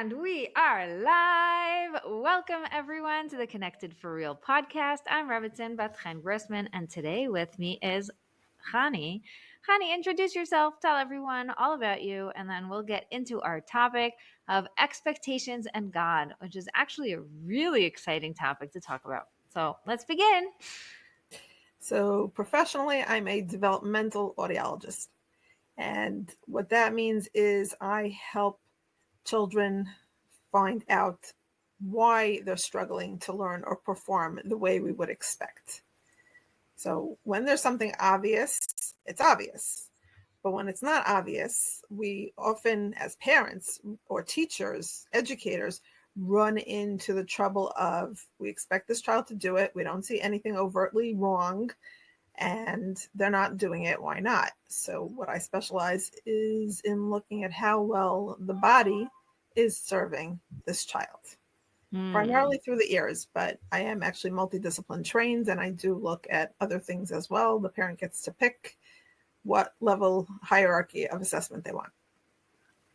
And we are live. Welcome, everyone, to the Connected for Real podcast. I'm Rebbetzin Bat-Cxhen Grossman, and today with me is Chanie. Chanie, introduce yourself, tell everyone all about you, and then we'll get into our topic of expectations and God, which is actually a really exciting topic to talk about. So let's begin. So professionally, I'm a developmental audiologist. And what that means is I help children find out why they're struggling to learn or perform the way we would expect. So when there's something obvious, it's obvious. But when it's not obvious, we often, as parents or teachers, educators, run into the trouble of we expect this child to do it. We don't see anything overtly wrong, and they're not doing it. Why not? So what I specialize is in looking at how well the body is serving this child, primarily through the ears, but I am actually multidiscipline trained, and I do look at other things as well. The parent gets to pick what level hierarchy of assessment they want.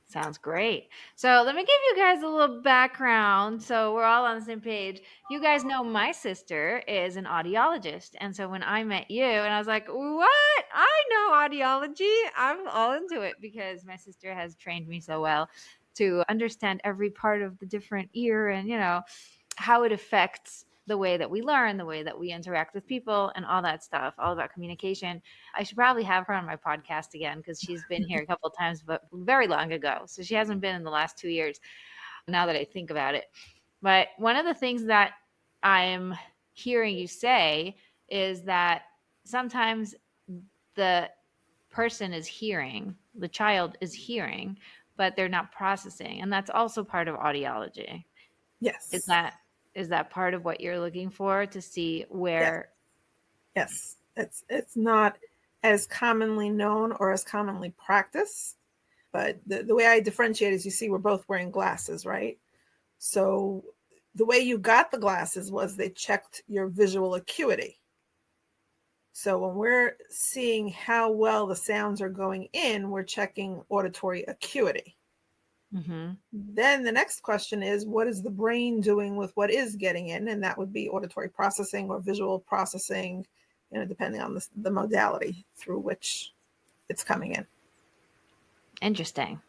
Sounds great. So let me give you guys a little background so we're all on the same page. You guys know my sister is an audiologist. And so when I met you and I was like, what? I know audiology. I'm all into it because my sister has trained me so well to understand every part of the different ear and, how it affects the way that we learn, the way that we interact with people and all that stuff, all about communication. I should probably have her on my podcast again because she's been here a couple of times, but very long ago. So she hasn't been in the last 2 years now that I think about it. But one of the things that I'm hearing you say is that sometimes the person is hearing, the child is hearing, but they're not processing. And that's also part of audiology. Yes. Is that part of what you're looking for to see where? Yes. It's not as commonly known or as commonly practiced, but the way I differentiate is, you see, we're both wearing glasses, right? So the way you got the glasses was they checked your visual acuity. So when we're seeing how well the sounds are going in, we're checking auditory acuity. Mm-hmm. Then the next question is, what is the brain doing with what is getting in? And that would be auditory processing or visual processing, depending on the modality through which it's coming in. Interesting.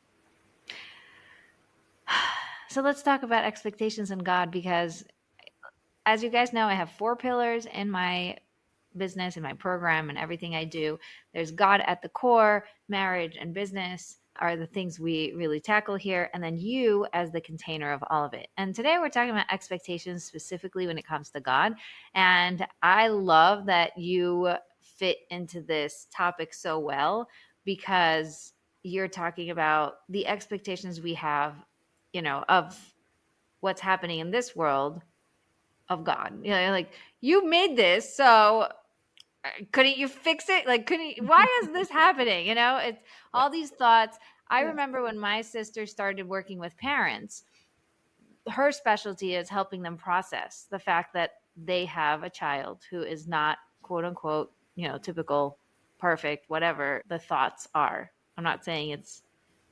So let's talk about expectations and God, because as you guys know, I have 4 pillars in my business, in my program, and everything I do. There's God at the core. Marriage and business are the things we really tackle here. And then you as the container of all of it. And today we're talking about expectations specifically when it comes to God. And I love that you fit into this topic so well, because you're talking about the expectations we have, of what's happening in this world of God. Like, you made this, so couldn't you fix it? Like, why is this happening? It's all these thoughts. I remember when my sister started working with parents, her specialty is helping them process the fact that they have a child who is not, quote unquote, typical, perfect, whatever the thoughts are. I'm not saying it's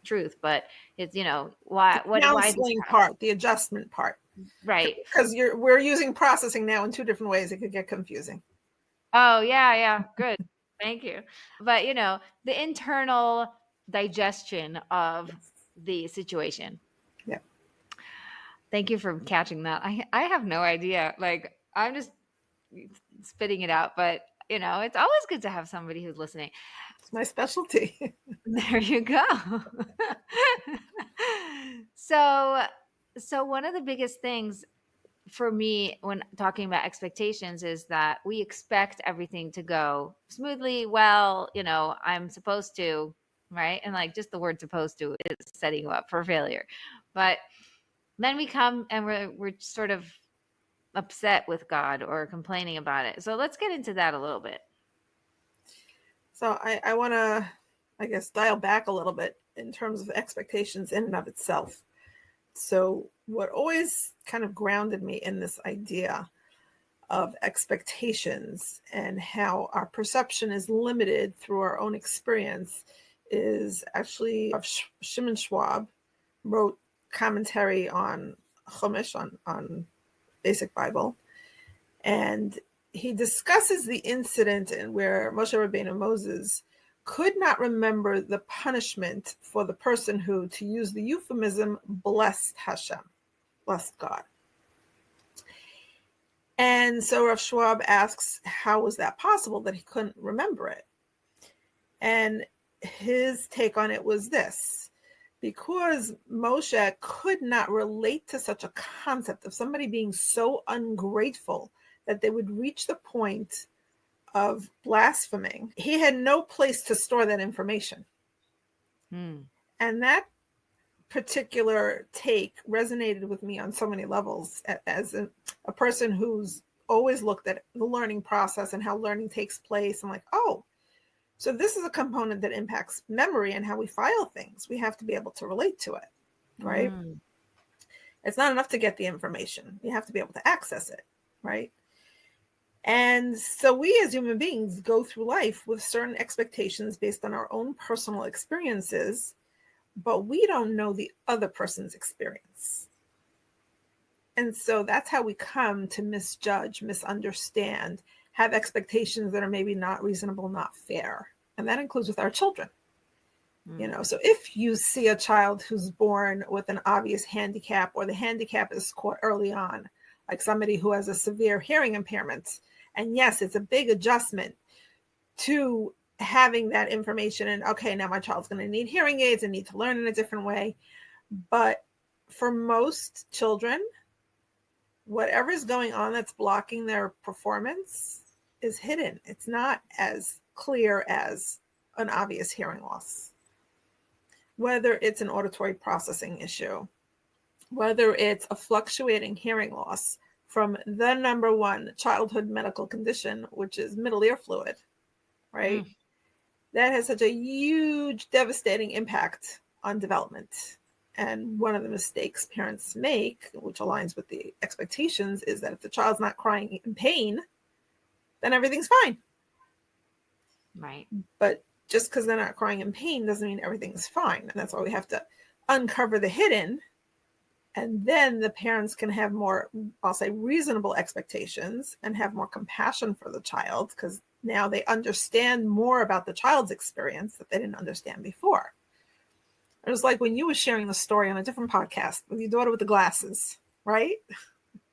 truth, but it's, why counseling part, the adjustment part. Right. Because we're using processing now in 2 different ways. It could get confusing. Oh, yeah. Good. Thank you. But, the internal digestion of the situation. Yeah. Thank you for catching that. I have no idea. Like, I'm just spitting it out, but, it's always good to have somebody who's listening. It's my specialty. There you go. So one of the biggest things for me when talking about expectations is that we expect everything to go smoothly. Well, I'm supposed to, right? And like, just the word supposed to is setting you up for failure. But then we come and we're sort of upset with God or complaining about it. So let's get into that a little bit. So I want to, I guess, dial back a little bit in terms of expectations in and of itself. So what always kind of grounded me in this idea of expectations and how our perception is limited through our own experience is actually Shimon Schwab wrote commentary on Chumash, on Basic Bible, and he discusses the incident in where Moshe Rabbeinu, Moses, could not remember the punishment for the person who, to use the euphemism, blessed Hashem, blessed God. And so Rav Schwab asks, how was that possible that he couldn't remember it? And his take on it was this: because Moshe could not relate to such a concept of somebody being so ungrateful that they would reach the point of blaspheming, he had no place to store that information. And that particular take resonated with me on so many levels as a person who's always looked at the learning process and how learning takes place. I'm like, oh, so this is a component that impacts memory and how we file things. We have to be able to relate to it, right? It's not enough to get the information. You have to be able to access it, right? And so we as human beings go through life with certain expectations based on our own personal experiences, but we don't know the other person's experience. And so that's how we come to misjudge, misunderstand, have expectations that are maybe not reasonable, not fair. And that includes with our children. You know, so if you see a child who's born with an obvious handicap, or the handicap is caught early on, like somebody who has a severe hearing impairment, and yes, it's a big adjustment to having that information. And okay, now my child's going to need hearing aids and need to learn in a different way. But for most children, whatever is going on that's blocking their performance is hidden. It's not as clear as an obvious hearing loss. Whether it's an auditory processing issue, whether it's a fluctuating hearing loss from the number one childhood medical condition, which is middle ear fluid, right? That has such a huge, devastating impact on development. And one of the mistakes parents make, which aligns with the expectations, is that if the child's not crying in pain, then everything's fine. Right. But just because they're not crying in pain doesn't mean everything's fine. And that's why we have to uncover the hidden. And then the parents can have more, I'll say, reasonable expectations and have more compassion for the child, because now they understand more about the child's experience that they didn't understand before. It was like when you were sharing the story on a different podcast with your daughter with the glasses, right?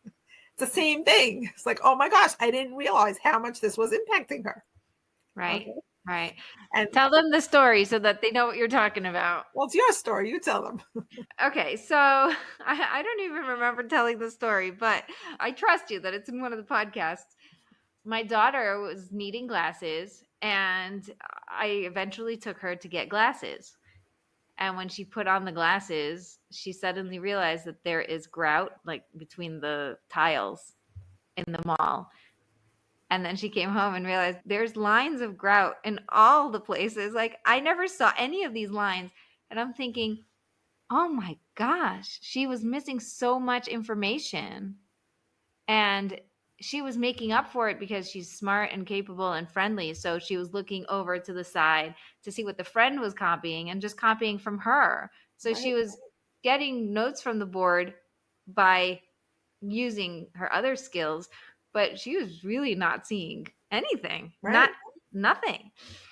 It's the same thing. It's like, oh my gosh, I didn't realize how much this was impacting her. Right. Okay. Right. And tell them the story so that they know what you're talking about. Well, it's your story. You tell them. Okay. So I don't even remember telling the story, but I trust you that it's in one of the podcasts. My daughter was needing glasses, and I eventually took her to get glasses. And when she put on the glasses, she suddenly realized that there is grout like between the tiles in the mall. And then she came home and realized there's lines of grout in all the places. Like, I never saw any of these lines. And I'm thinking, oh my gosh, she was missing so much information. And she was making up for it because she's smart and capable and friendly. So she was looking over to the side to see what the friend was copying and just copying from her. So Right. she was getting notes from the board by using her other skills, but she was really not seeing anything, Right. nothing.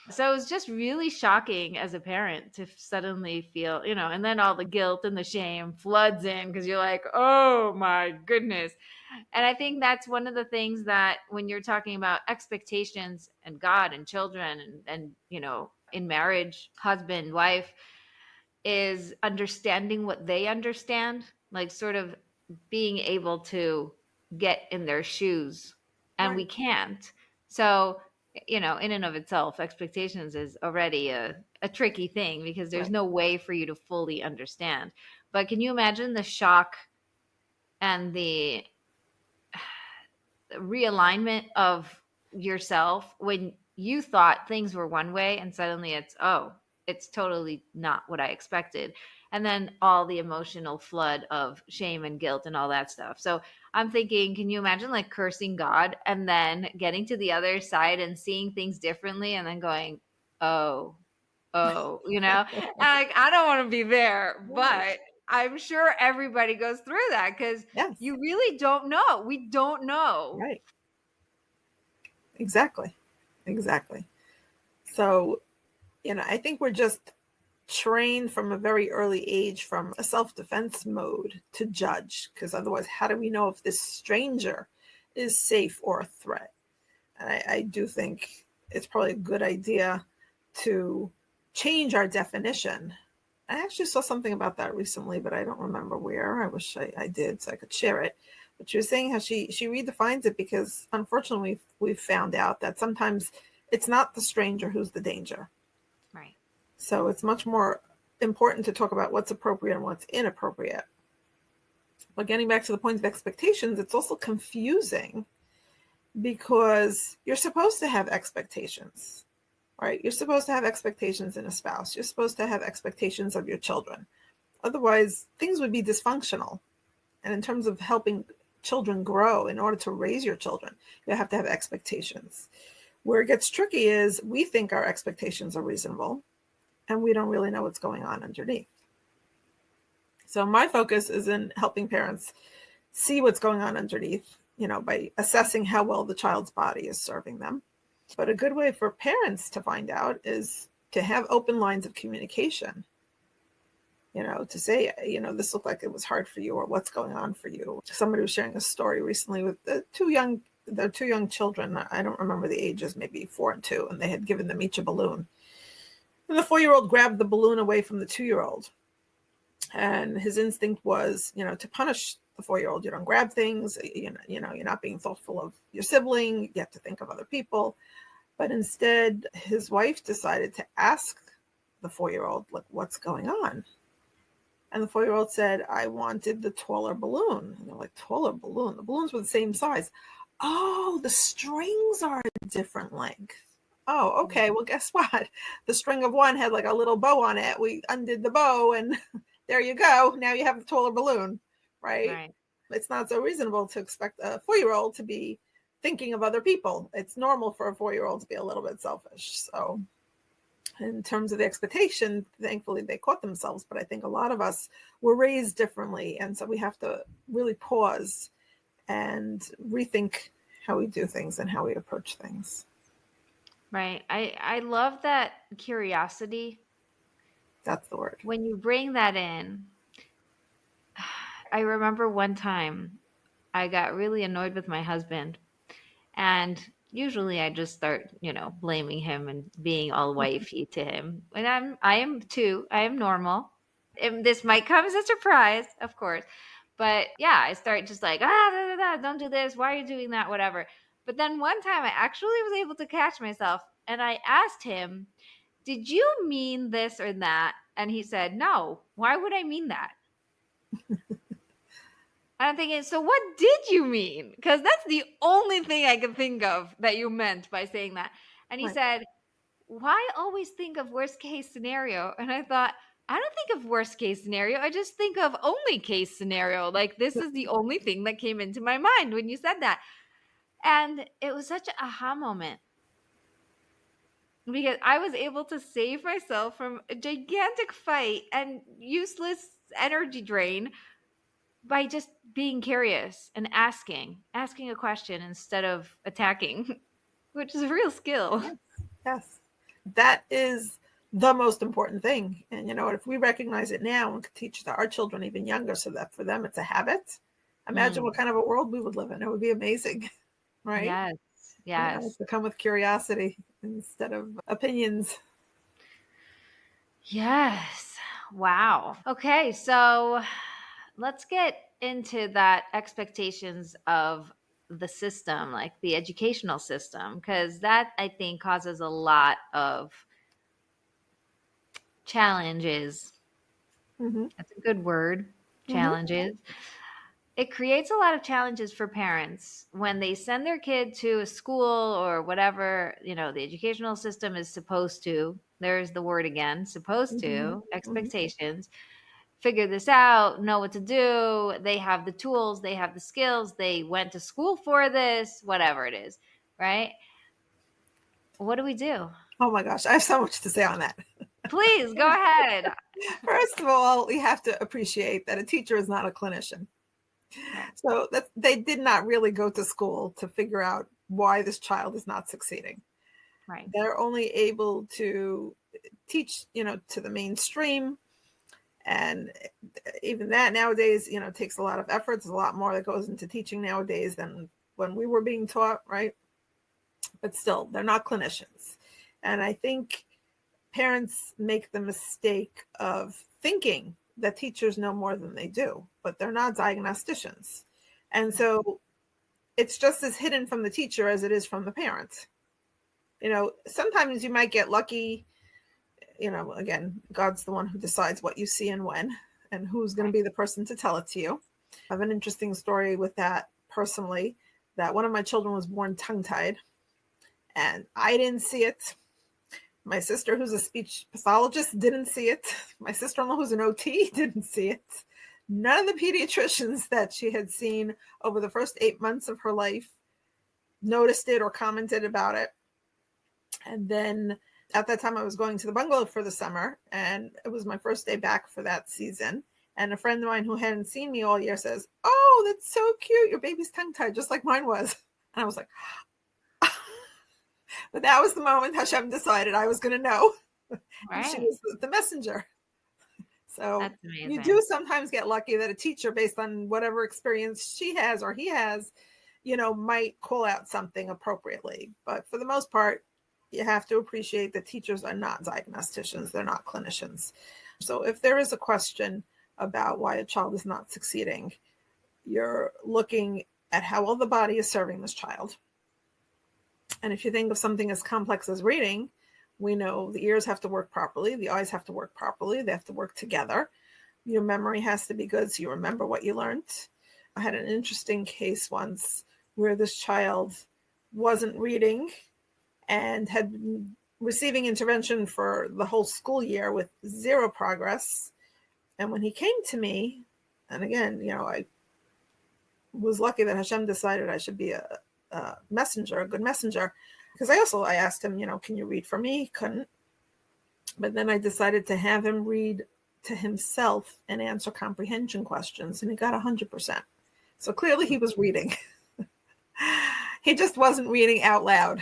So it was just really shocking as a parent to suddenly feel, and then all the guilt and the shame floods in because you're like, oh my goodness. And I think that's one of the things that when you're talking about expectations and God and children and in marriage, husband, wife, is understanding what they understand, like sort of being able to get in their shoes, and we can't. So, in and of itself, expectations is already a tricky thing because there's no way for you to fully understand. But can you imagine the shock and the realignment of yourself when you thought things were one way and suddenly it's totally not what I expected. And then all the emotional flood of shame and guilt and all that stuff. So I'm thinking, can you imagine like cursing God and then getting to the other side and seeing things differently and then going, oh, and like, I don't want to be there, but I'm sure everybody goes through that because Yes. you really don't know. We don't know. Right. Exactly. Exactly. So, I think we're just trained from a very early age from a self-defense mode to judge, because otherwise, how do we know if this stranger is safe or a threat? And I do think it's probably a good idea to change our definition. I actually saw something about that recently, but I don't remember where. I wish I did so I could share it. But she was saying how she redefines it because unfortunately we've found out that sometimes it's not the stranger who's the danger. Right. So it's much more important to talk about what's appropriate and what's inappropriate. But getting back to the point of expectations, it's also confusing because you're supposed to have expectations, right? You're supposed to have expectations in a spouse. You're supposed to have expectations of your children. Otherwise, things would be dysfunctional. And in terms of helping children grow, in order to raise your children, you have to have expectations. Where it gets tricky is we think our expectations are reasonable, and we don't really know what's going on underneath. So my focus is in helping parents see what's going on underneath, by assessing how well the child's body is serving them. But a good way for parents to find out is to have open lines of communication. To say, this looked like it was hard for you, or what's going on for you. Somebody was sharing a story recently with their two young children. I don't remember the ages, maybe 4 and 2, and they had given them each a balloon. And the 4-year-old grabbed the balloon away from the 2-year-old. And his instinct was, to punish the 4-year-old. You don't grab things, you're not being thoughtful of your sibling. You have to think of other people. But instead, his wife decided to ask the 4-year-old, like, what's going on? And the 4-year-old said, I wanted the taller balloon. And they're like, taller balloon? The balloons were the same size. Oh, the strings are a different length. Oh, okay. Well, guess what? The string of one had like a little bow on it. We undid the bow and there you go. Now you have the taller balloon, right? It's not so reasonable to expect a 4-year-old to be thinking of other people. It's normal for a 4-year-old to be a little bit selfish. So in terms of the expectation, thankfully they caught themselves, but I think a lot of us were raised differently. And so we have to really pause and rethink how we do things and how we approach things. Right. I love that curiosity. That's the word. When you bring that in, I remember one time I got really annoyed with my husband, and usually I just start, blaming him and being all wifey to him. And I am too. I am normal. And this might come as a surprise, of course. But yeah, I start just like, don't do this. Why are you doing that? Whatever. But then one time I actually was able to catch myself and I asked him, did you mean this or that? And he said, no. Why would I mean that? I'm thinking, so what did you mean? Because that's the only thing I can think of that you meant by saying that. And he said, why always think of worst case scenario? And I thought, I don't think of worst case scenario. I just think of only case scenario. Like, this is the only thing that came into my mind when you said that. And it was such an aha moment because I was able to save myself from a gigantic fight and useless energy drain by just being curious and asking a question instead of attacking, which is a real skill. Yes. That is the most important thing. And if we recognize it now and could teach to our children even younger so that for them it's a habit, imagine what kind of a world we would live in. It would be amazing, right? Yes. Yes. To come with curiosity instead of opinions. Yes. Wow. Okay, so let's get into that expectations of the system, like the educational system, because that I think causes a lot of challenges. That's a good word, challenges. It creates a lot of challenges for parents when they send their kid to a school or whatever, the educational system is supposed to. There's the word again, supposed to, expectations. Figure this out, know what to do. They have the tools, they have the skills, they went to school for this, whatever it is, right? What do we do? Oh my gosh, I have so much to say on that. Please go ahead. First of all, we have to appreciate that a teacher is not a clinician. Right. So that they did not really go to school to figure out why this child is not succeeding. Right. They're only able to teach, to the mainstream. And even that nowadays, takes a lot of effort. There's a lot more that goes into teaching nowadays than when we were being taught, right? But still, they're not clinicians. And I think parents make the mistake of thinking that teachers know more than they do, but they're not diagnosticians. And so it's just as hidden from the teacher as it is from the parent. Sometimes you might get lucky. Again, God's the one who decides what you see and when, and who's going to be the person to tell it to you. I have an interesting story with that personally, that one of my children was born tongue-tied, and I didn't see it. My sister, who's a speech pathologist, didn't see it. My sister-in-law, who's an OT, didn't see it. None of the pediatricians that she had seen over the first 8 months of her life noticed it or commented about it. And then at that time, I was going to the bungalow for the summer, and it was my first day back for that season. And a friend of mine who hadn't seen me all year says, "Oh, that's so cute. Your baby's tongue-tied, just like mine was." And I was like, but that was the moment Hashem decided I was going to know. And she was the messenger. So you do sometimes get lucky that a teacher, based on whatever experience she has or he has, might call out something appropriately. But for the most part, you have to appreciate that teachers are not diagnosticians. They're not clinicians. So if there is a question about why a child is not succeeding, you're looking at how well the body is serving this child. And if you think of something as complex as reading, we know the ears have to work properly. The eyes have to work properly. They have to work together. Your memory has to be good so you remember what you learned. I had an interesting case once where this child wasn't reading and had been receiving intervention for the whole school year with zero progress. And when he came to me, and again, I was lucky that Hashem decided I should be a messenger, a good messenger, because I asked him, can you read for me? He couldn't. But then I decided to have him read to himself and answer comprehension questions, and he got 100%. So clearly he was reading. He just wasn't reading out loud.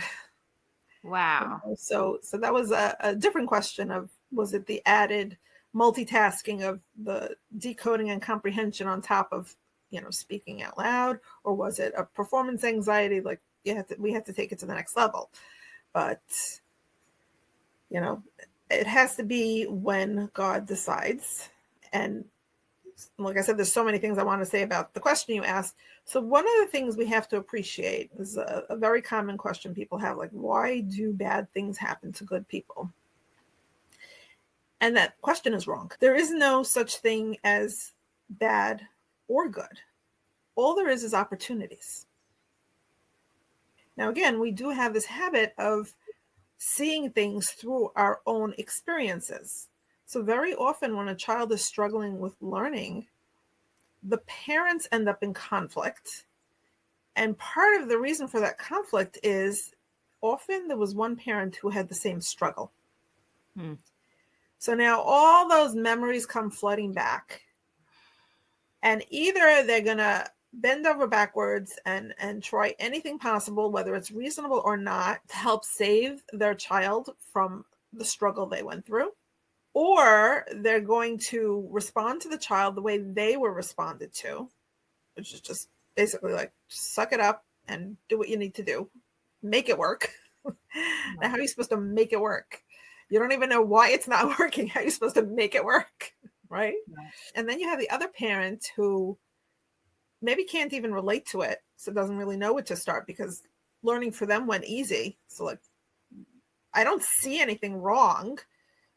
Wow. So that was a different question of, was it the added multitasking of the decoding and comprehension on top of, speaking out loud, or was it a performance anxiety? Like we had to take it to the next level. But, it has to be when God decides. And like I said, there's so many things I want to say about the question you asked. So one of the things we have to appreciate is a very common question people have, like, why do bad things happen to good people? And that question is wrong. There is no such thing as bad or good. All there is opportunities. Now, again, we do have this habit of seeing things through our own experiences. So very often when a child is struggling with learning, the parents end up in conflict. And part of the reason for that conflict is often there was one parent who had the same struggle. So now all those memories come flooding back. And either they're going to bend over backwards and try anything possible, whether it's reasonable or not, to help save their child from the struggle they went through, or they're going to respond to the child the way they were responded to, which is just basically like, suck it up and do what you need to do. Make it work. Now, how are you supposed to make it work? You don't even know why it's not working. How are you supposed to make it work? Right? And then you have the other parent who maybe can't even relate to it, so doesn't really know where to start because learning for them went easy. So like, I don't see anything wrong.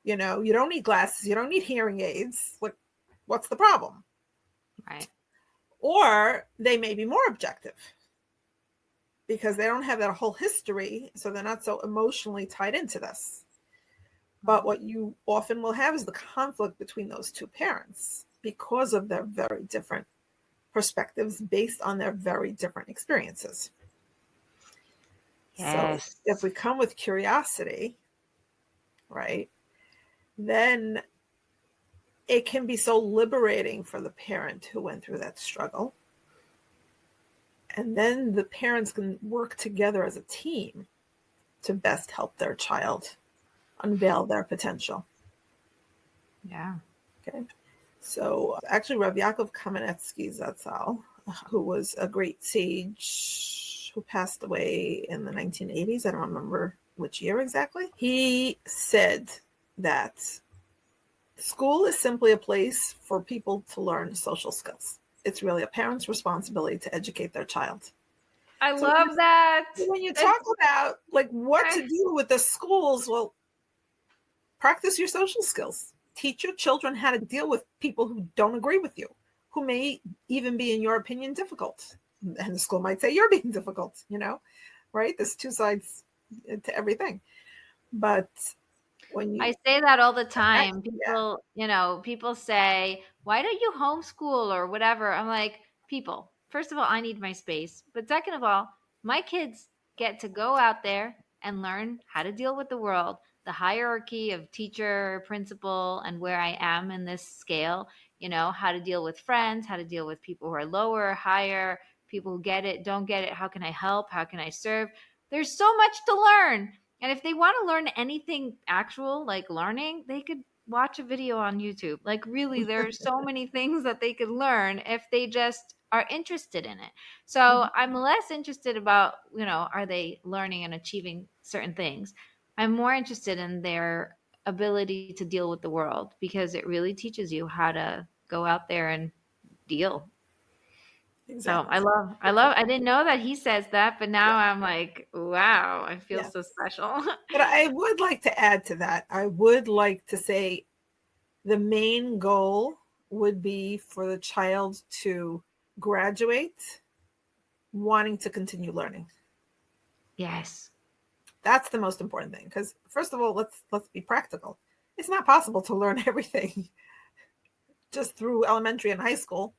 You don't need glasses. You don't need hearing aids. Like, what's the problem? Right. Or they may be more objective because they don't have that whole history, so they're not so emotionally tied into this. But what you often will have is the conflict between those two parents because of their very different perspectives based on their very different experiences. Yes. So if we come with curiosity, right, then it can be so liberating for the parent who went through that struggle. And then the parents can work together as a team to best help their child unveil their potential. Yeah. Okay. So actually, Rav Yaakov Kamenetsky Zatzal, who was a great sage who passed away in the 1980s, I don't remember which year exactly, he said that school is simply a place for people to learn social skills. It's really a parent's responsibility to educate their child. I So love that. when you talk about like what to do with the schools, well, practice your social skills. Teach your children how to deal with people who don't agree with you, who may even be, in your opinion, difficult. And the school might say you're being difficult, right? There's two sides to everything. But when I you, say that all the time. yeah, People say, "Why don't you homeschool or whatever?" I'm like, people, first of all, I need my space. But second of all, my kids get to go out there and learn how to deal with the world, the hierarchy of teacher, principal, and where I am in this scale, how to deal with friends, how to deal with people who are lower, higher, people who get it, don't get it. How can I help? How can I serve? There's so much to learn. And if they want to learn anything actual, like learning, they could watch a video on YouTube. Like, really, there's so many things that they could learn if they just are interested in it. So I'm less interested about, are they learning and achieving certain things? I'm more interested in their ability to deal with the world, because it really teaches you how to go out there and deal. So exactly. I didn't know that he says that, but now I'm like, wow, I feel Yeah. so special. But I would like to add to that. I would like to say the main goal would be for the child to graduate wanting to continue learning. Yes. That's the most important thing, because first of all, let's be practical. It's not possible to learn everything just through elementary and high school.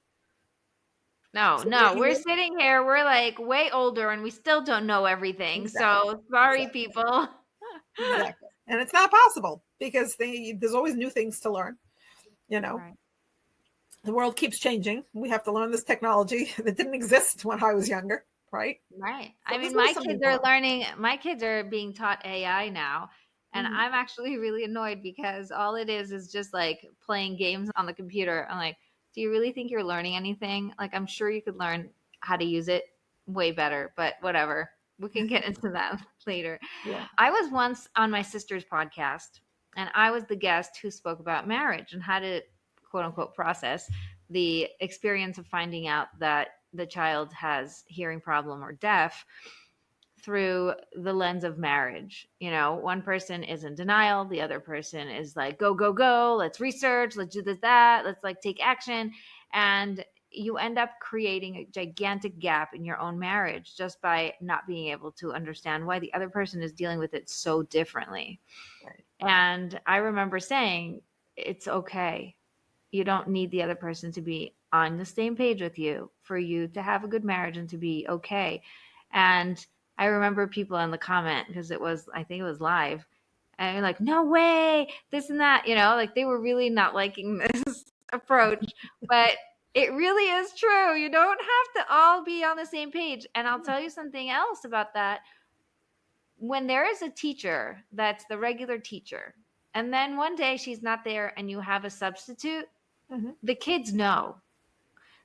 No, So what no, we're you sitting here, we're like way older and we still don't know everything. exactly, So sorry, exactly, people. exactly, and it's not possible because there's always new things to learn. You know, Right. the world keeps changing. We have to learn this technology that didn't exist when I was younger, right? Right. So I there's mean, always something to learn. my kids are being taught AI now. And Mhm. I'm actually really annoyed because all it is just like playing games on the computer. I'm like, do you really think you're learning anything? Like, I'm sure you could learn how to use it way better, but whatever. We can get into that later. Yeah. I was once on my sister's podcast, and I was the guest who spoke about marriage and how to quote unquote process the experience of finding out that the child has hearing problem or deaf through the lens of marriage. One person is in denial, the other person is like, go, go, go, let's research, let's do this, that, let's like take action. And you end up creating a gigantic gap in your own marriage just by not being able to understand why the other person is dealing with it so differently. Right. And I remember saying, it's okay. You don't need the other person to be on the same page with you for you to have a good marriage and to be okay. And I remember people in the comment, because I think it was live, and you're like, no way, this and that, like they were really not liking this approach. But it really is true. You don't have to all be on the same page. And I'll tell you something else about that. When there is a teacher that's the regular teacher, and then one day she's not there and you have a substitute, Mhm. the kids know.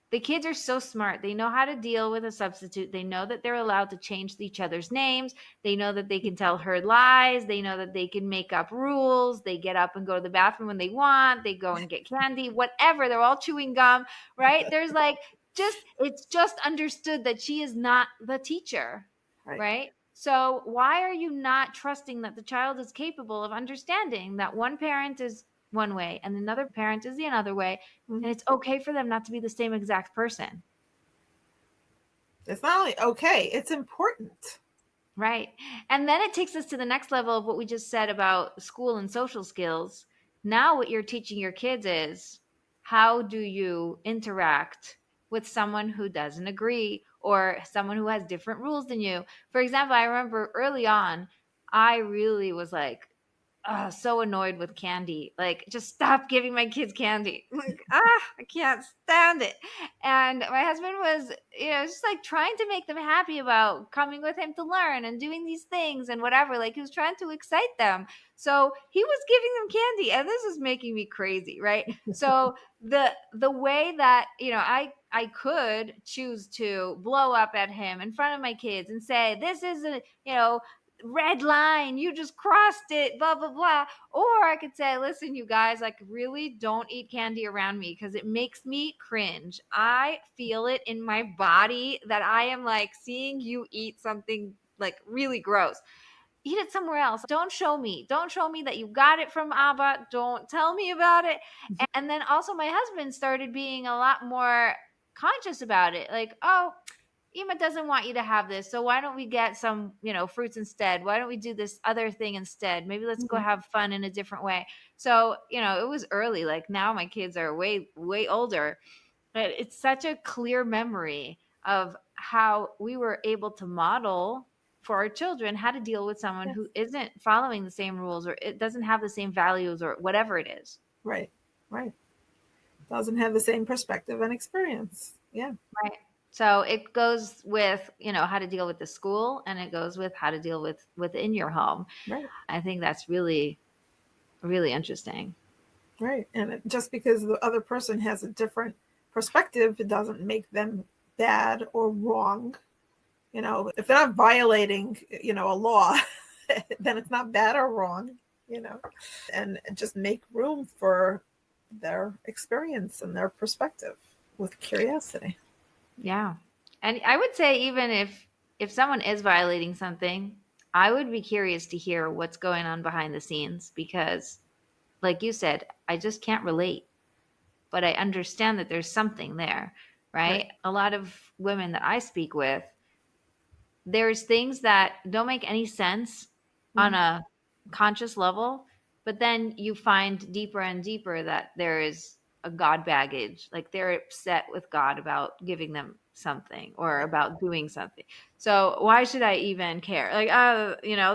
The kids are so smart. They know how to deal with a substitute. They know that they're allowed to change each other's names. They know that they can tell her lies. They know that they can make up rules. They get up and go to the bathroom when they want. They go and get candy, whatever. They're all chewing gum, right? There's like it's just understood that she is not the teacher, Right. right? So why are you not trusting that the child is capable of understanding that one parent is one way and another parent is the another way, Mhm. and it's okay for them not to be the same exact person? It's not only okay, it's important. Right. And then it takes us to the next level of what we just said about school and social skills. Now, what you're teaching your kids is, how do you interact with someone who doesn't agree or someone who has different rules than you? For example, I remember early on, I really was like, so annoyed with candy. Like, just stop giving my kids candy. Like, I can't stand it. And my husband was, just like trying to make them happy about coming with him to learn and doing these things and whatever. Like, he was trying to excite them. So he was giving them candy, and this is making me crazy, right? So the way that, I could choose to blow up at him in front of my kids and say, this is a, red line, you just crossed it, blah blah blah. Or I could say, listen, you guys, like, really don't eat candy around me because it makes me cringe. I feel it in my body that I am like seeing you eat something like really gross. Eat it somewhere else. Don't show me that you got it from Abba. Don't tell me about it. And then also my husband started being a lot more conscious about it, like, oh, Ema doesn't want you to have this, so why don't we get some, fruits instead? Why don't we do this other thing instead? Maybe let's go Mhm. have fun in a different way. So, it was early. Like, now my kids are way, way older, but it's such a clear memory of how we were able to model for our children how to deal with someone Yes. who isn't following the same rules, or it doesn't have the same values, or whatever it is. Right. Right. Doesn't have the same perspective and experience. Yeah. Right. So it goes with, how to deal with the school, and it goes with how to deal with within your home. Right. I think that's really, really interesting. Right. And just because the other person has a different perspective, it doesn't make them bad or wrong. If they're not violating, a law, then it's not bad or wrong, and just make room for their experience and their perspective with curiosity. Yeah. And I would say, even if someone is violating something, I would be curious to hear what's going on behind the scenes, because like you said, I just can't relate, but I understand that there's something there, Right. right? A lot of women that I speak with, there's things that don't make any sense on Mhm. a conscious level, but then you find deeper and deeper that there is a God baggage. Like, they're upset with God about giving them something or Right. about doing something. So why should I even care? Like,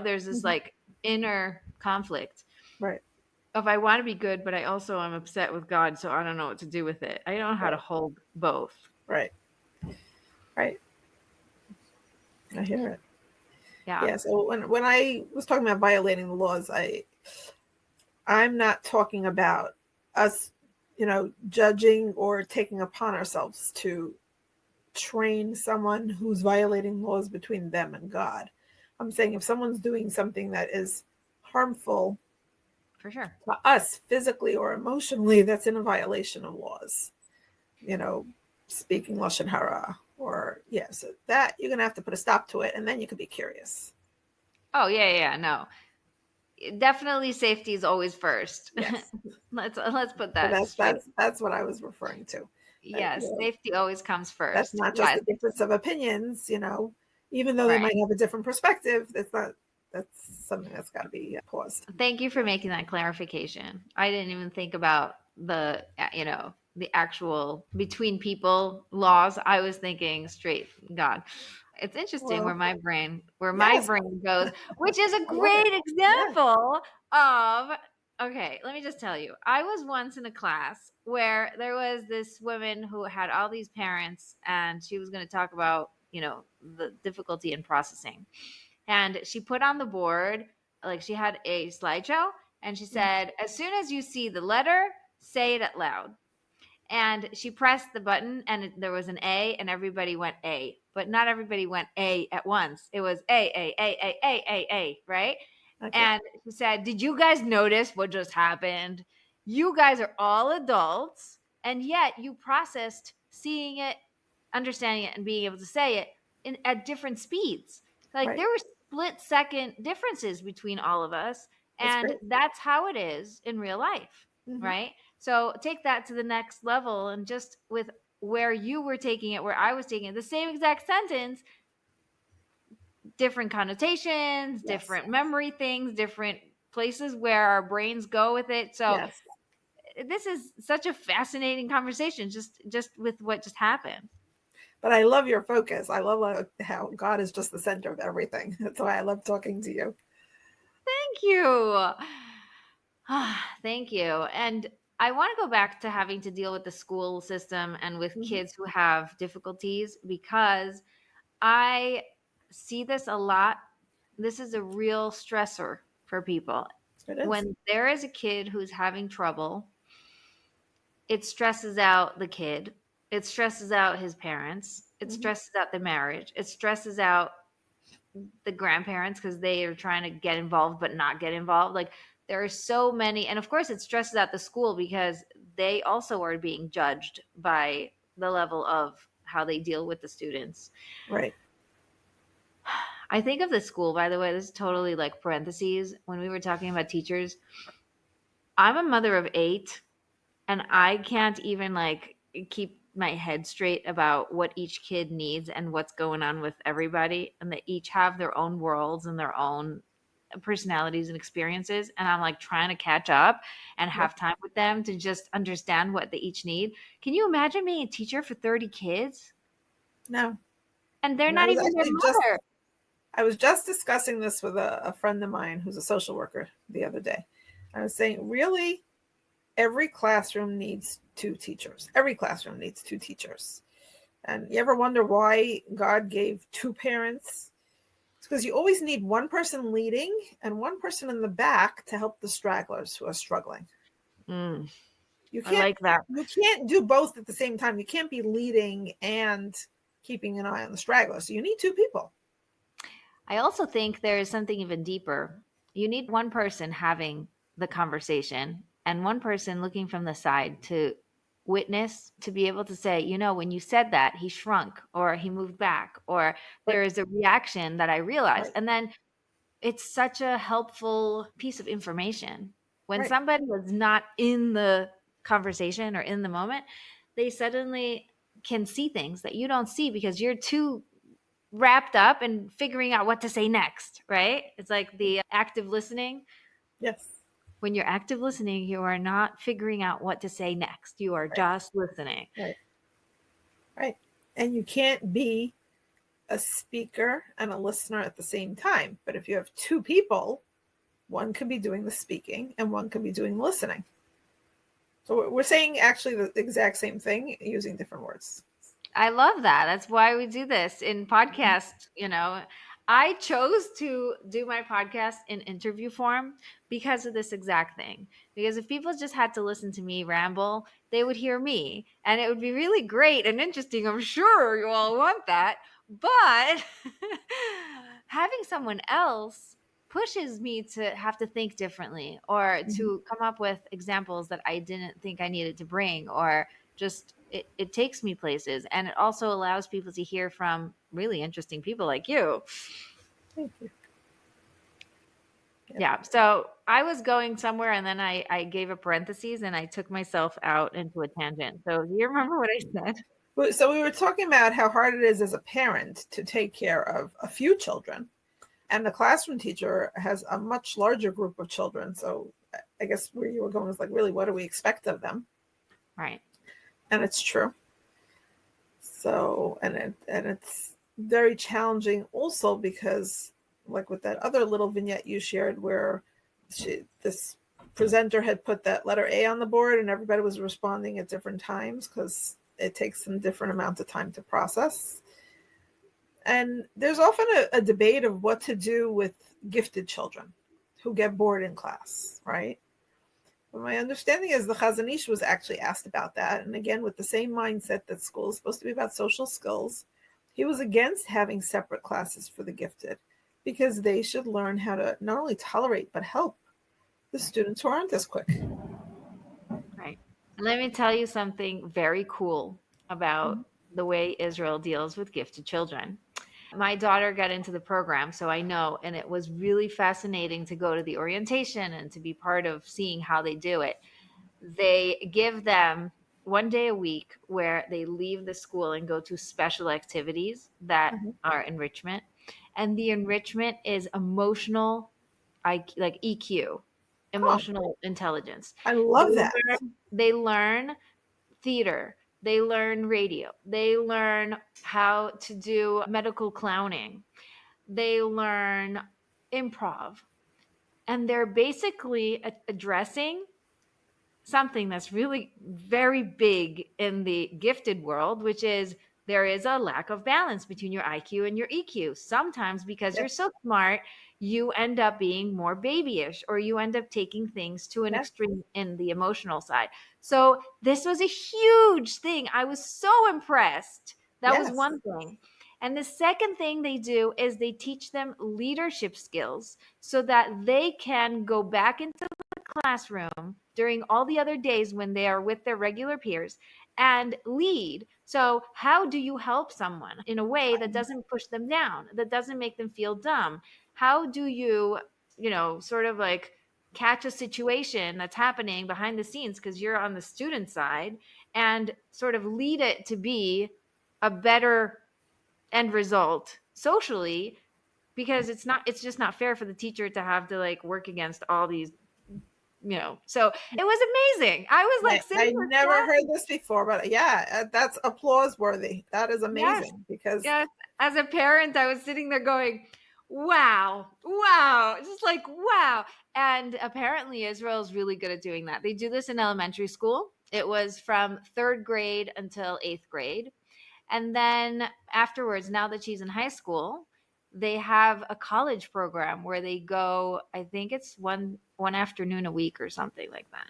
there's this Mhm. like inner conflict Right. of, I want to be good, but I also am upset with God, so I don't know what to do with it. I don't know how to Right. hold both. Right. Right. I hear it. Yeah. Yeah. So when I was talking about violating the laws, I'm not talking about us, judging or taking upon ourselves to train someone who's violating laws between them and God. I'm saying if someone's doing something that is harmful For sure. to us physically or emotionally, that's in a violation of laws. You know, Speaking lashon hara, or so that you're gonna have to put a stop to it, and then you could be curious. Oh, yeah, no. Definitely safety is always first. Yes. Let's put So that that's straight. that's that's what I was referring to. That, Yes, safety always comes that's first. not just Yes. a difference of opinions. Even though they Right. might have a different perspective, that's something that's got to be paused. Thank you for making that clarification. I didn't even think about the actual between people laws. I was thinking straight God. It's interesting Well, where my yes, brain goes, which is a I love it. great Yeah. example of, okay, let me just tell you. I was once in a class where there was this woman who had all these parents, and she was going to talk about, the difficulty in processing. And she put on the board, like, she had a slideshow, and she said, as soon as you see the letter, say it out loud. And she pressed the button, and there was an A, and everybody went A, but not everybody went A at once. It was A, right? Okay. And she said, did you guys notice what just happened? You guys are all adults, and yet you processed seeing it, understanding it, and being able to say it at different speeds. Like, Right. there were split second differences between all of us, That's and great. that's how it is in real life, Hmm. right? So take that to the next level, and just with where you were taking it, where I was taking it, the same exact sentence, different connotations, Yes. different memory things, different places where our brains go with it. So Yes. this is such a fascinating conversation, just with what just happened. But I love your focus. I love how God is just the center of everything. That's why I love talking to you. Thank you. Thank you. And I want to go back to having to deal with the school system and with Mhm. kids who have difficulties because I see this a lot. This is a real stressor for people. It is. When there is a kid who's having trouble, it stresses out the kid. It stresses out his parents. It Mhm. stresses out the marriage. It stresses out the grandparents because they are trying to get involved but not get involved. Like there are so many, and of course, it stresses out the school because they also are being judged by the level of how they deal with the students. Right. I think of the school, by the way, this is totally like parentheses. When we were talking about teachers, I'm a mother of 8 and I can't even like keep my head straight about what each kid needs and what's going on with everybody. And they each have their own worlds and their own personalities and experiences. And I'm like trying to catch up and Yeah. have time with them to just understand what they each need. Can you imagine being a teacher for 30 kids? No. And they're And I not was even their actually just mother. I was just discussing this with a friend of mine who's a social worker the other day. I was saying, really, every classroom needs two teachers. Every classroom needs two teachers. And you ever wonder why God gave two parents? It's because you always need one person leading and one person in the back to help the stragglers who are struggling. Mm, You I can't like that. you can't do both at the same time. You can't be leading and keeping an eye on the stragglers. So you need two people. I also think there is something even deeper. You need one person having the conversation and one person looking from the side to witness, to be able to say, you know, when you said that, he shrunk or he moved back or Right, there is a reaction that I realized. right, And then it's such a helpful piece of information. When right. somebody is not in the conversation or in the moment, they suddenly can see things that you don't see because you're too wrapped up in figuring out what to say next, right? It's like the active listening. Yes. When you're active listening, you are not figuring out what to say next. You are Right, just listening. right, right. And you can't be a speaker and a listener at the same time. But if you have two people, one can be doing the speaking and one can be doing the listening. So we're saying actually the exact same thing using different words. I love that. That's why we do this in podcast, you know. I chose to do my podcast in interview form because of this exact thing. Because if people just had to listen to me ramble, they would hear me and it would be really great and interesting. I'm sure you all want that. But having someone else pushes me to have to think differently or Mhm. to come up with examples that I didn't think I needed to bring or just it takes me places and it also allows people to hear from really interesting people like you. Thank you. Yep. Yeah, so I was going somewhere and then I gave a parentheses and I took myself out into a tangent. So do you remember what I said? So we were talking about how hard it is as a parent to take care of a few children, and the classroom teacher has a much larger group of children. So I guess where you were going is like, really, what do we expect of them? Right. And it's true. So and it's very challenging also because, like with that other little vignette you shared, where this presenter had put that letter A on the board and everybody was responding at different times because it takes some different amounts of time to process. And there's often a debate of what to do with gifted children who get bored in class, right? But my understanding is the Chazon Ish was actually asked about that. And again, with the same mindset that school is supposed to be about social skills, he was against having separate classes for the gifted because they should learn how to not only tolerate but help the students who aren't as quick. Right. Let me tell you something very cool about Mhm. the way Israel deals with gifted children. My daughter got into the program, so I know, and it was really fascinating to go to the orientation and to be part of seeing how they do it. They give them 1 day a week where they leave the school and go to special activities that Mhm. are enrichment. And the enrichment is emotional, like EQ, Oh, emotional intelligence. I They love that. learn theater, they learn radio, they learn how to do medical clowning, they learn improv, And they're basically addressing something that's really very big in the gifted world, which is there is a lack of balance between your IQ and your EQ. Sometimes because you're Yes. so smart, you end up being more babyish, or you end up taking things to an Yes. extreme in the emotional side. So this was a huge thing. I was so impressed. That was Yes. one thing. And the second thing they do is they teach them leadership skills so that they can go back into classroom during all the other days when they are with their regular peers and lead. So, how do you help someone in a way that doesn't push them down, that doesn't make them feel dumb? How do you, sort of like catch a situation that's happening behind the scenes because you're on the student side and sort of lead it to be a better end result socially, because it's just not fair for the teacher to have to like work against all these, so it was amazing. I was like sitting I with never heard class. this before, but yeah, that's applause worthy. That is Yes, amazing because yes. As a parent, I was sitting there going, wow, wow, just like wow. And apparently Israel is really good at doing that. They do this in elementary school. It was from third grade until eighth grade. And then afterwards, now that she's in high school, they have a college program where they go, I think it's one afternoon a week or something like that.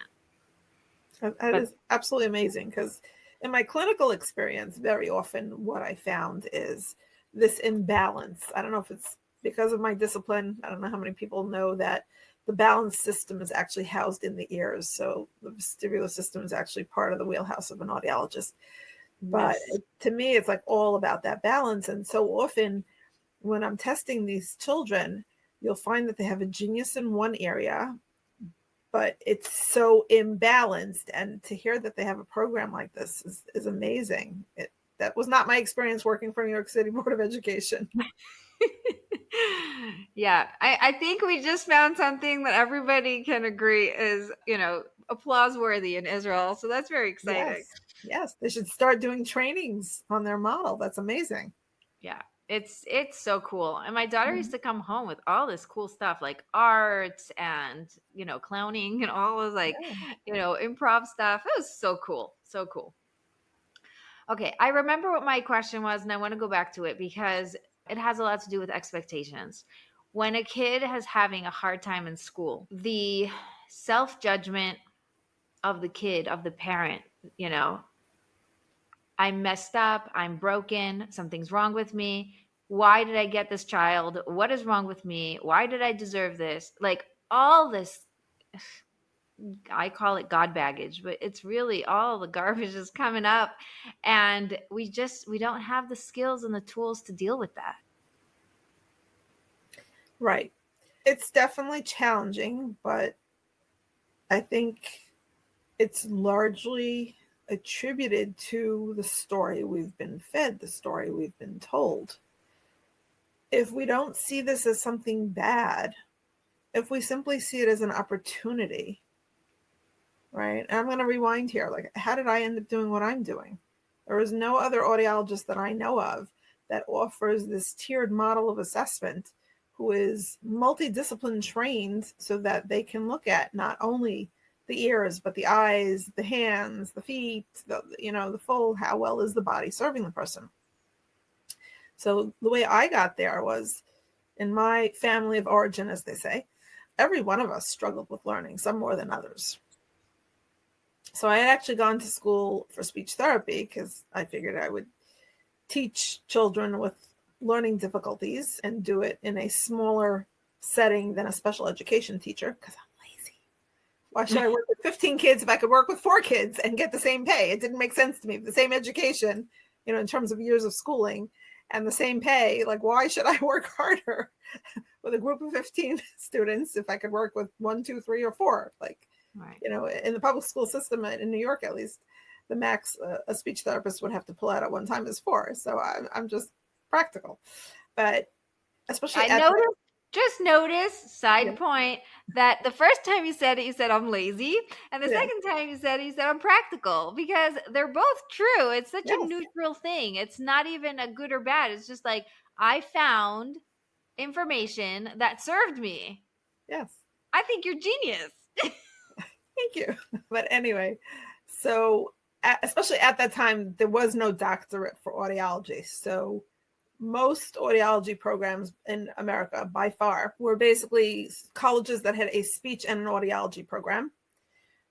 that But is absolutely amazing because in my clinical experience, very often what I found is this imbalance. I don't know if it's because of my discipline. I don't know how many people know that the balance system is actually housed in the ears. So the vestibular system is actually part of the wheelhouse of an audiologist. But yes. to me, it's like all about that balance. And so often when I'm testing these children, you'll find that they have a genius in one area, but it's so imbalanced. And to hear that they have a program like this is amazing. That was not my experience working for New York City Board of Education. Yeah, I think we just found something that everybody can agree is, applause worthy in Israel. So that's very exciting. Yes, yes, they should start doing trainings on their model. That's amazing. Yeah, it's so cool. And my daughter used Mhm. to come home with all this cool stuff like art and, clowning and all of like, Yeah. improv stuff. It was so cool. So cool. Okay, I remember what my question was, and I want to go back to it because it has a lot to do with expectations. When a kid is having a hard time in school, the self judgment of the kid, of the parent, you know, I'm messed up, I'm broken, something's wrong with me. Why did I get this child? What is wrong with me? Why did I deserve this? Like all this, I call it God baggage, but it's really all the garbage is coming up. And we don't have the skills and the tools to deal with that. Right. It's definitely challenging, but I think it's largely attributed to the story we've been fed, the story we've been told. If we don't see this as something bad, if we simply see it as an opportunity, right? And I'm going to rewind here. Like, how did I end up doing what I'm doing? There is no other audiologist that I know of that offers this tiered model of assessment who is multidiscipline trained so that they can look at not only the ears, but the eyes, the hands, the feet, the full, how well is the body serving the person? So the way I got there was in my family of origin, as they say, every one of us struggled with learning, some more than others. So I had actually gone to school for speech therapy because I figured I would teach children with learning difficulties and do it in a smaller setting than a special education teacher because I'm lazy. Why should I work with 15 kids if I could work with 4 kids and get the same pay? It didn't make sense to me. The same education, in terms of years of schooling and the same pay. Like, why should I work harder with a group of 15 students if I could work with 1, 2, 3, or 4? Like, Right. in the public school system in New York, at least, the max a speech therapist would have to pull out at one time is 4. So I'm just practical. But especially I at the, noticed, just notice, yeah, side point, that the first time you said it, you said I'm lazy. And the yeah, second time you said it, you said I'm practical, because they're both true. It's such a yes, neutral thing. It's not even a good or bad. It's just like I found information that served me. yes. I think you're genius. Thank you. But anyway, so especially at that time, there was no doctorate for audiology. So most audiology programs in America, by far, were basically colleges that had a speech and an audiology program.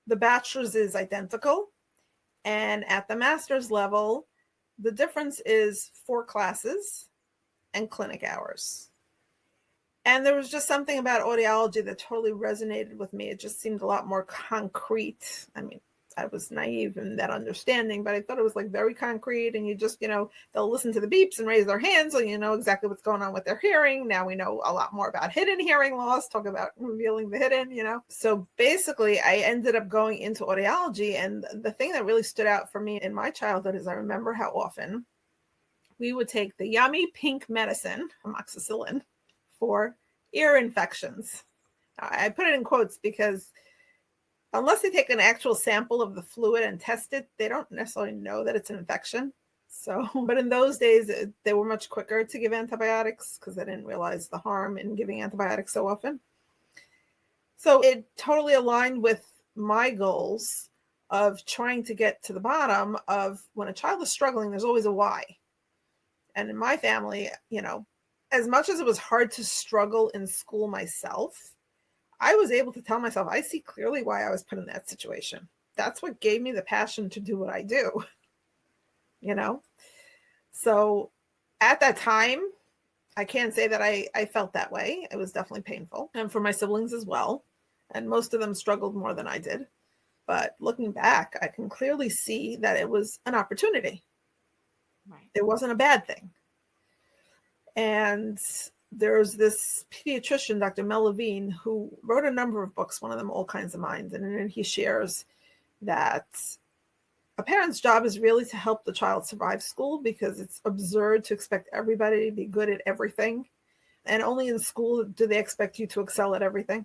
The bachelor's is identical. And at the master's level, the difference is 4 classes and clinic hours. And there was just something about audiology that totally resonated with me. It just seemed a lot more concrete. I mean, I was naive in that understanding, but I thought it was like very concrete. And you just, they'll listen to the beeps and raise their hands, so you know exactly what's going on with their hearing. Now we know a lot more about hidden hearing loss, talk about revealing the hidden. So basically, I ended up going into audiology. And the thing that really stood out for me in my childhood is I remember how often we would take the yummy pink medicine, amoxicillin, for ear infections. I put it in quotes because unless they take an actual sample of the fluid and test it, they don't necessarily know that it's an infection. So, but in those days, they were much quicker to give antibiotics because they didn't realize the harm in giving antibiotics so often. So it totally aligned with my goals of trying to get to the bottom of when a child is struggling, there's always a why. And in my family, as much as it was hard to struggle in school myself, I was able to tell myself, I see clearly why I was put in that situation. That's what gave me the passion to do what I do, So at that time, I can't say that I felt that way. It was definitely painful. And for my siblings as well. And most of them struggled more than I did. But looking back, I can clearly see that it was an opportunity. Right. It wasn't a bad thing. And there's this pediatrician, Dr. Mel Levine, who wrote a number of books, one of them All Kinds of Minds. And he shares that a parent's job is really to help the child survive school because it's absurd to expect everybody to be good at everything. And only in school do they expect you to excel at everything.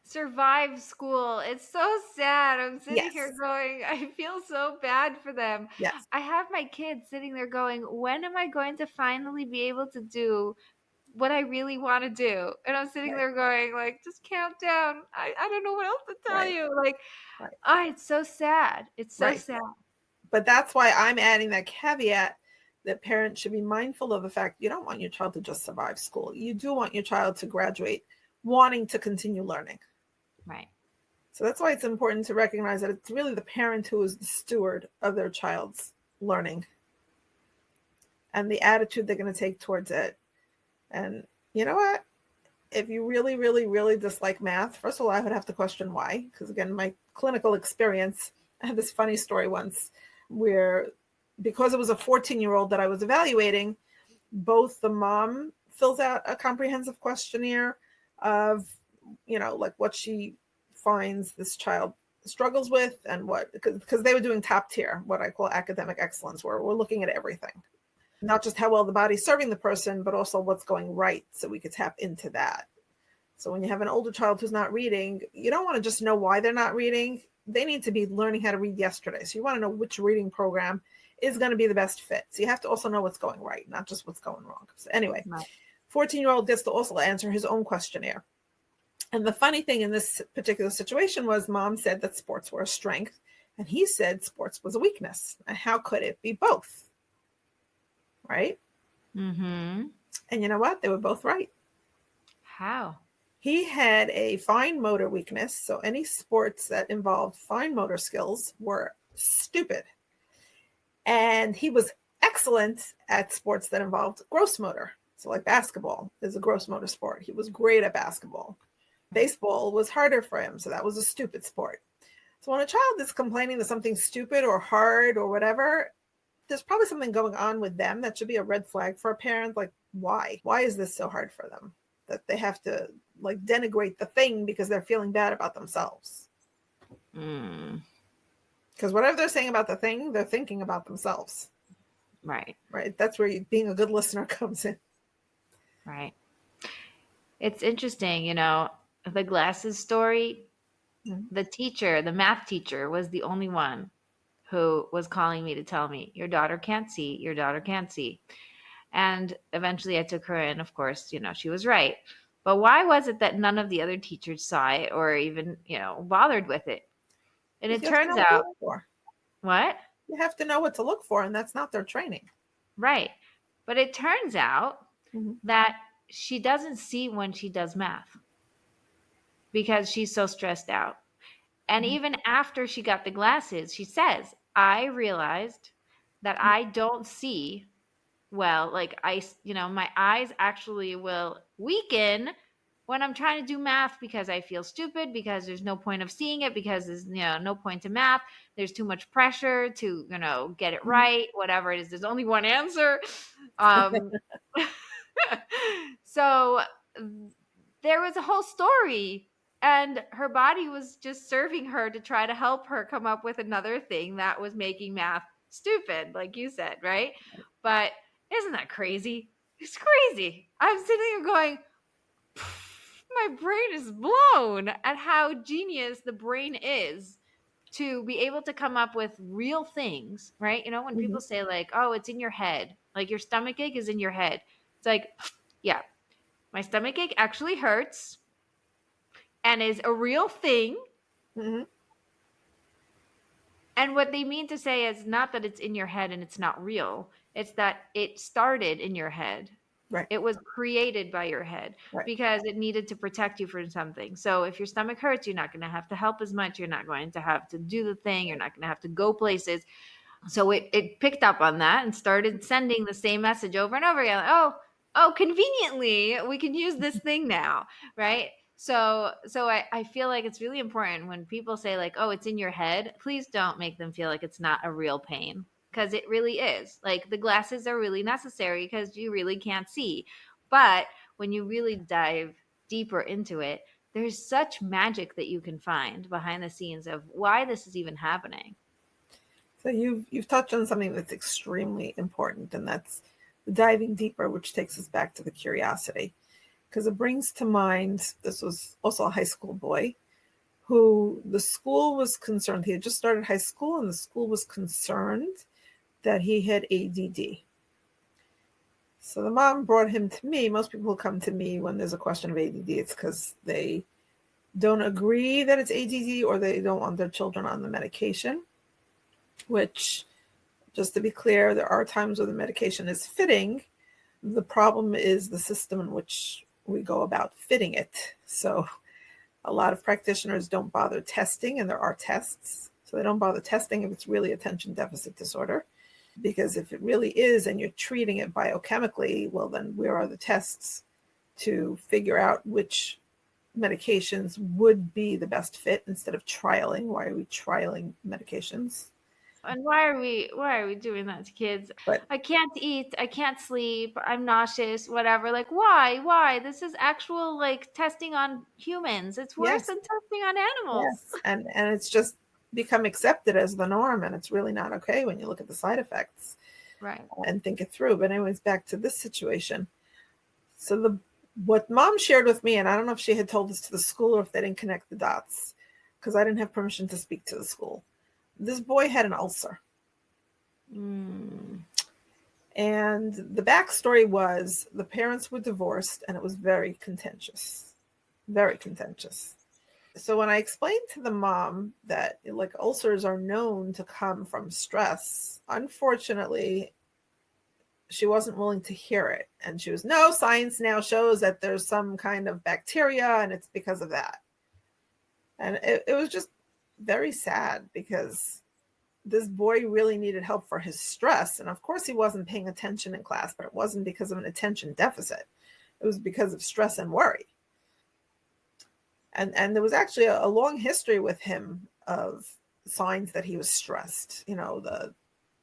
Survive school. It's so sad. I'm sitting here Yes. going, I feel so bad for them. Yes. I have my kids sitting there going, when am I going to finally be able to do what I really want to do? And I'm sitting Right. there going, like, just count down. I don't know what else to tell Right. you. Like, Right. it's so sad. It's so Right. sad. But that's why I'm adding that caveat that parents should be mindful of the fact you don't want your child to just survive school. You do want your child to graduate wanting to continue learning. Right. So that's why it's important to recognize that it's really the parent who is the steward of their child's learning and the attitude they're going to take towards it. And you know what? If you really, really, really dislike math, first of all, I would have to question why. Because again, my clinical experience, I had this funny story once where because it was a 14-year-old that I was evaluating, both the mom fills out a comprehensive questionnaire of, like what she finds this child struggles with and what, because they were doing top tier, what I call academic excellence, where we're looking at everything, not just how well the body's serving the person, but also what's going right. So we could tap into that. So when you have an older child who's not reading, you don't want to just know why they're not reading. They need to be learning how to read yesterday. So you want to know which reading program is going to be the best fit. So you have to also know what's going right, not just what's going wrong. So anyway, 14-year-old gets to also answer his own questionnaire. And the funny thing in this particular situation was mom said that sports were a strength, and he said sports was a weakness. And how could it be both? Right? Mm-hmm. And you know what? They were both right. How? He had a fine motor weakness, so any sports that involved fine motor skills were stupid. And he was excellent at sports that involved gross motor. So like basketball is a gross motor sport. He was great at basketball. Baseball was harder for him, so that was a stupid sport. So when a child is complaining that something's stupid or hard or whatever, there's probably something going on with them that should be a red flag for a parent. Like, why? Why is this so hard for them? That they have to like denigrate the thing because they're feeling bad about themselves. Because whatever they're saying about the thing, they're thinking about themselves. Right. Right. That's where being a good listener comes in. Right. It's interesting, the glasses story, the teacher, the math teacher was the only one who was calling me to tell me, your daughter can't see, your daughter can't see. And eventually I took her in, of course, she was right. But why was it that none of the other teachers saw it or even, bothered with it? And Because it you have to know turns what to out, look for. what? You have to know what to look for, and that's not their training. Right. But it turns out Mm-hmm. that she doesn't see when she does math because she's so stressed out. And Mm-hmm. even after she got the glasses, she says, I realized that I don't see well. Like my eyes actually will weaken when I'm trying to do math because I feel stupid, because there's no point of seeing it, because there's no point to math. There's too much pressure to get it right, whatever it is. There's only one answer. Um, so there was a whole story, and her body was just serving her to try to help her come up with another thing that was making math stupid, like you said, right? But isn't that crazy? It's crazy. I'm sitting here going, my brain is blown at how genius the brain is to be able to come up with real things, right? When Mm-hmm. people say like, oh, it's in your head, like your stomach ache is in your head. It's like, yeah, my stomach ache actually hurts and is a real thing. Mm-hmm. And what they mean to say is not that it's in your head and it's not real. It's that it started in your head. Right. It was created by your head Right. because it needed to protect you from something. So if your stomach hurts, you're not going to have to help as much. You're not going to have to do the thing. You're not going to have to go places. So it picked up on that and started sending the same message over and over again. Oh, conveniently, we can use this thing now, right? So I feel like it's really important when people say like, oh, it's in your head, please don't make them feel like it's not a real pain, because it really is. Like the glasses are really necessary because you really can't see. But when you really dive deeper into it, there's such magic that you can find behind the scenes of why this is even happening. So you've touched on something that's extremely important, and that's diving deeper, which takes us back to the curiosity, because it brings to mind, this was also a high school boy who the school was concerned. He had just started high school, and the school was concerned that he had ADD. So the mom brought him to me. Most people who come to me when there's a question of ADD, it's because they don't agree that it's ADD or they don't want their children on the medication, which, just to be clear, there are times where the medication is fitting. The problem is the system in which we go about fitting it. So a lot of practitioners don't bother testing, and there are tests. So they don't bother testing if it's really attention deficit disorder. Because if it really is and you're treating it biochemically, well, then where are the tests to figure out which medications would be the best fit instead of trialing? Why are we trialing medications? And why are we doing that to kids? But I can't eat, I can't sleep, I'm nauseous, whatever. Like why? This is actual like testing on humans. It's worse yes, than testing on animals. yes. And it's just become accepted as the norm, and it's really not okay when you look at the side effects Right. and think it through. But anyways, back to this situation. So what mom shared with me, and I don't know if she had told this to the school or if they didn't connect the dots, because I didn't have permission to speak to the school. This boy had an ulcer. Mm. And the backstory was the parents were divorced, and it was very contentious. Very contentious. So when I explained to the mom that like ulcers are known to come from stress, unfortunately, she wasn't willing to hear it. And she was, no, science now shows that there's some kind of bacteria and it's because of that. And it was just very sad because this boy really needed help for his stress. And of course, he wasn't paying attention in class, but it wasn't because of an attention deficit. It was because of stress and worry. And there was actually a long history with him of signs that he was stressed, the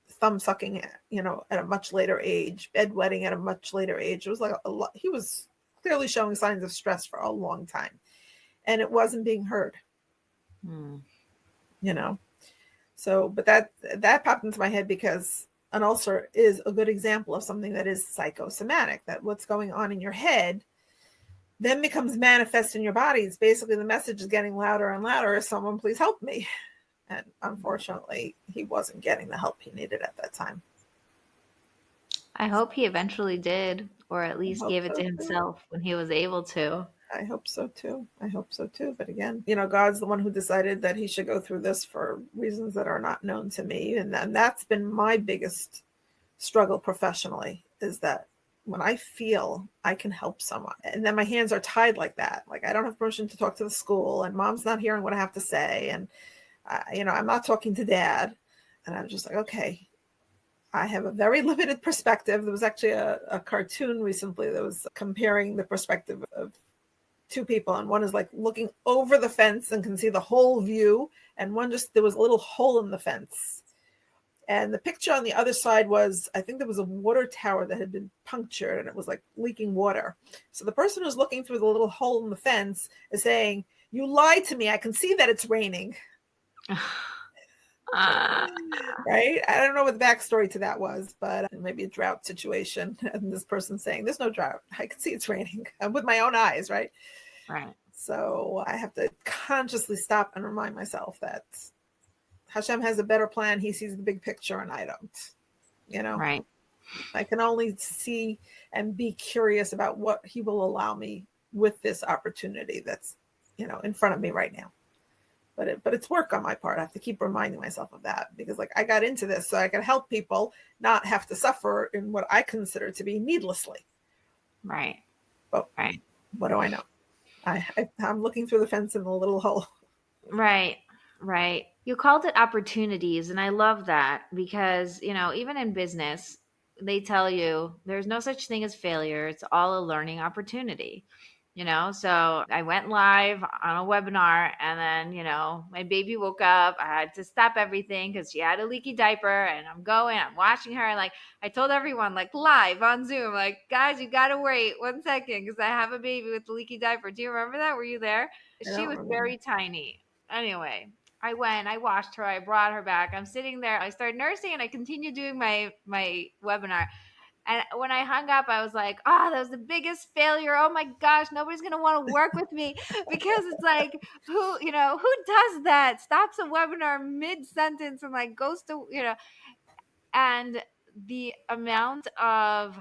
thumb sucking, at a much later age, bedwetting at a much later age. It was like a lot. He was clearly showing signs of stress for a long time, and it wasn't being heard. Mm. So, but that popped into my head because an ulcer is a good example of something that is psychosomatic, that what's going on in your head then becomes manifest in your body. It's basically the message is getting louder and louder. Someone please help me. And unfortunately, he wasn't getting the help he needed at that time. I hope he eventually did. or at I least hope gave it so to too. himself when he was able to. I hope so too. I hope so too. But again, God's the one who decided that he should go through this for reasons that are not known to me. And then that's been my biggest struggle professionally, is that when I feel I can help someone and then my hands are tied like that, like I don't have permission to talk to the school and mom's not hearing what I have to say. And, I'm not talking to dad. And I'm just like, okay, I have a very limited perspective. There was actually a cartoon recently that was comparing the perspective of two people, and one is like looking over the fence and can see the whole view, and one just, there was a little hole in the fence. And the picture on the other side was, I think there was a water tower that had been punctured and it was like leaking water. So the person who's looking through the little hole in the fence is saying, "You lied to me. I can see that it's raining." Ah, Right? I don't know what the backstory to that was, but maybe a drought situation. And this person saying, "There's no drought. I can see it's raining with my own eyes," right? right, So I have to consciously stop and remind myself that Hashem has a better plan. He sees the big picture and I don't. right, I can only see and be curious about what he will allow me with this opportunity that's, in front of me right now. But it's work on my part. I have to keep reminding myself of that, because like I got into this so I can help people not have to suffer in what I consider to be needlessly. right, But right, what do I know? I'm looking through the fence in the little hole. right, right. You called it opportunities, and I love that because, even in business, they tell you there's no such thing as failure. It's all a learning opportunity. So I went live on a webinar, and then, my baby woke up. I had to stop everything because she had a leaky diaper, and I'm watching her. And like, I told everyone, like, live on Zoom, like, guys, you got to wait 1 second because I have a baby with a leaky diaper. Do you remember that? Were you there? I She don't was remember. very tiny. Anyway, I went, I washed her, I brought her back. I'm sitting there, I started nursing, and I continued doing my webinar. And when I hung up, I was like, oh, that was the biggest failure. Oh my gosh, nobody's going to want to work with me because it's like, who does that? Stops a webinar mid sentence and like goes to, and the amount of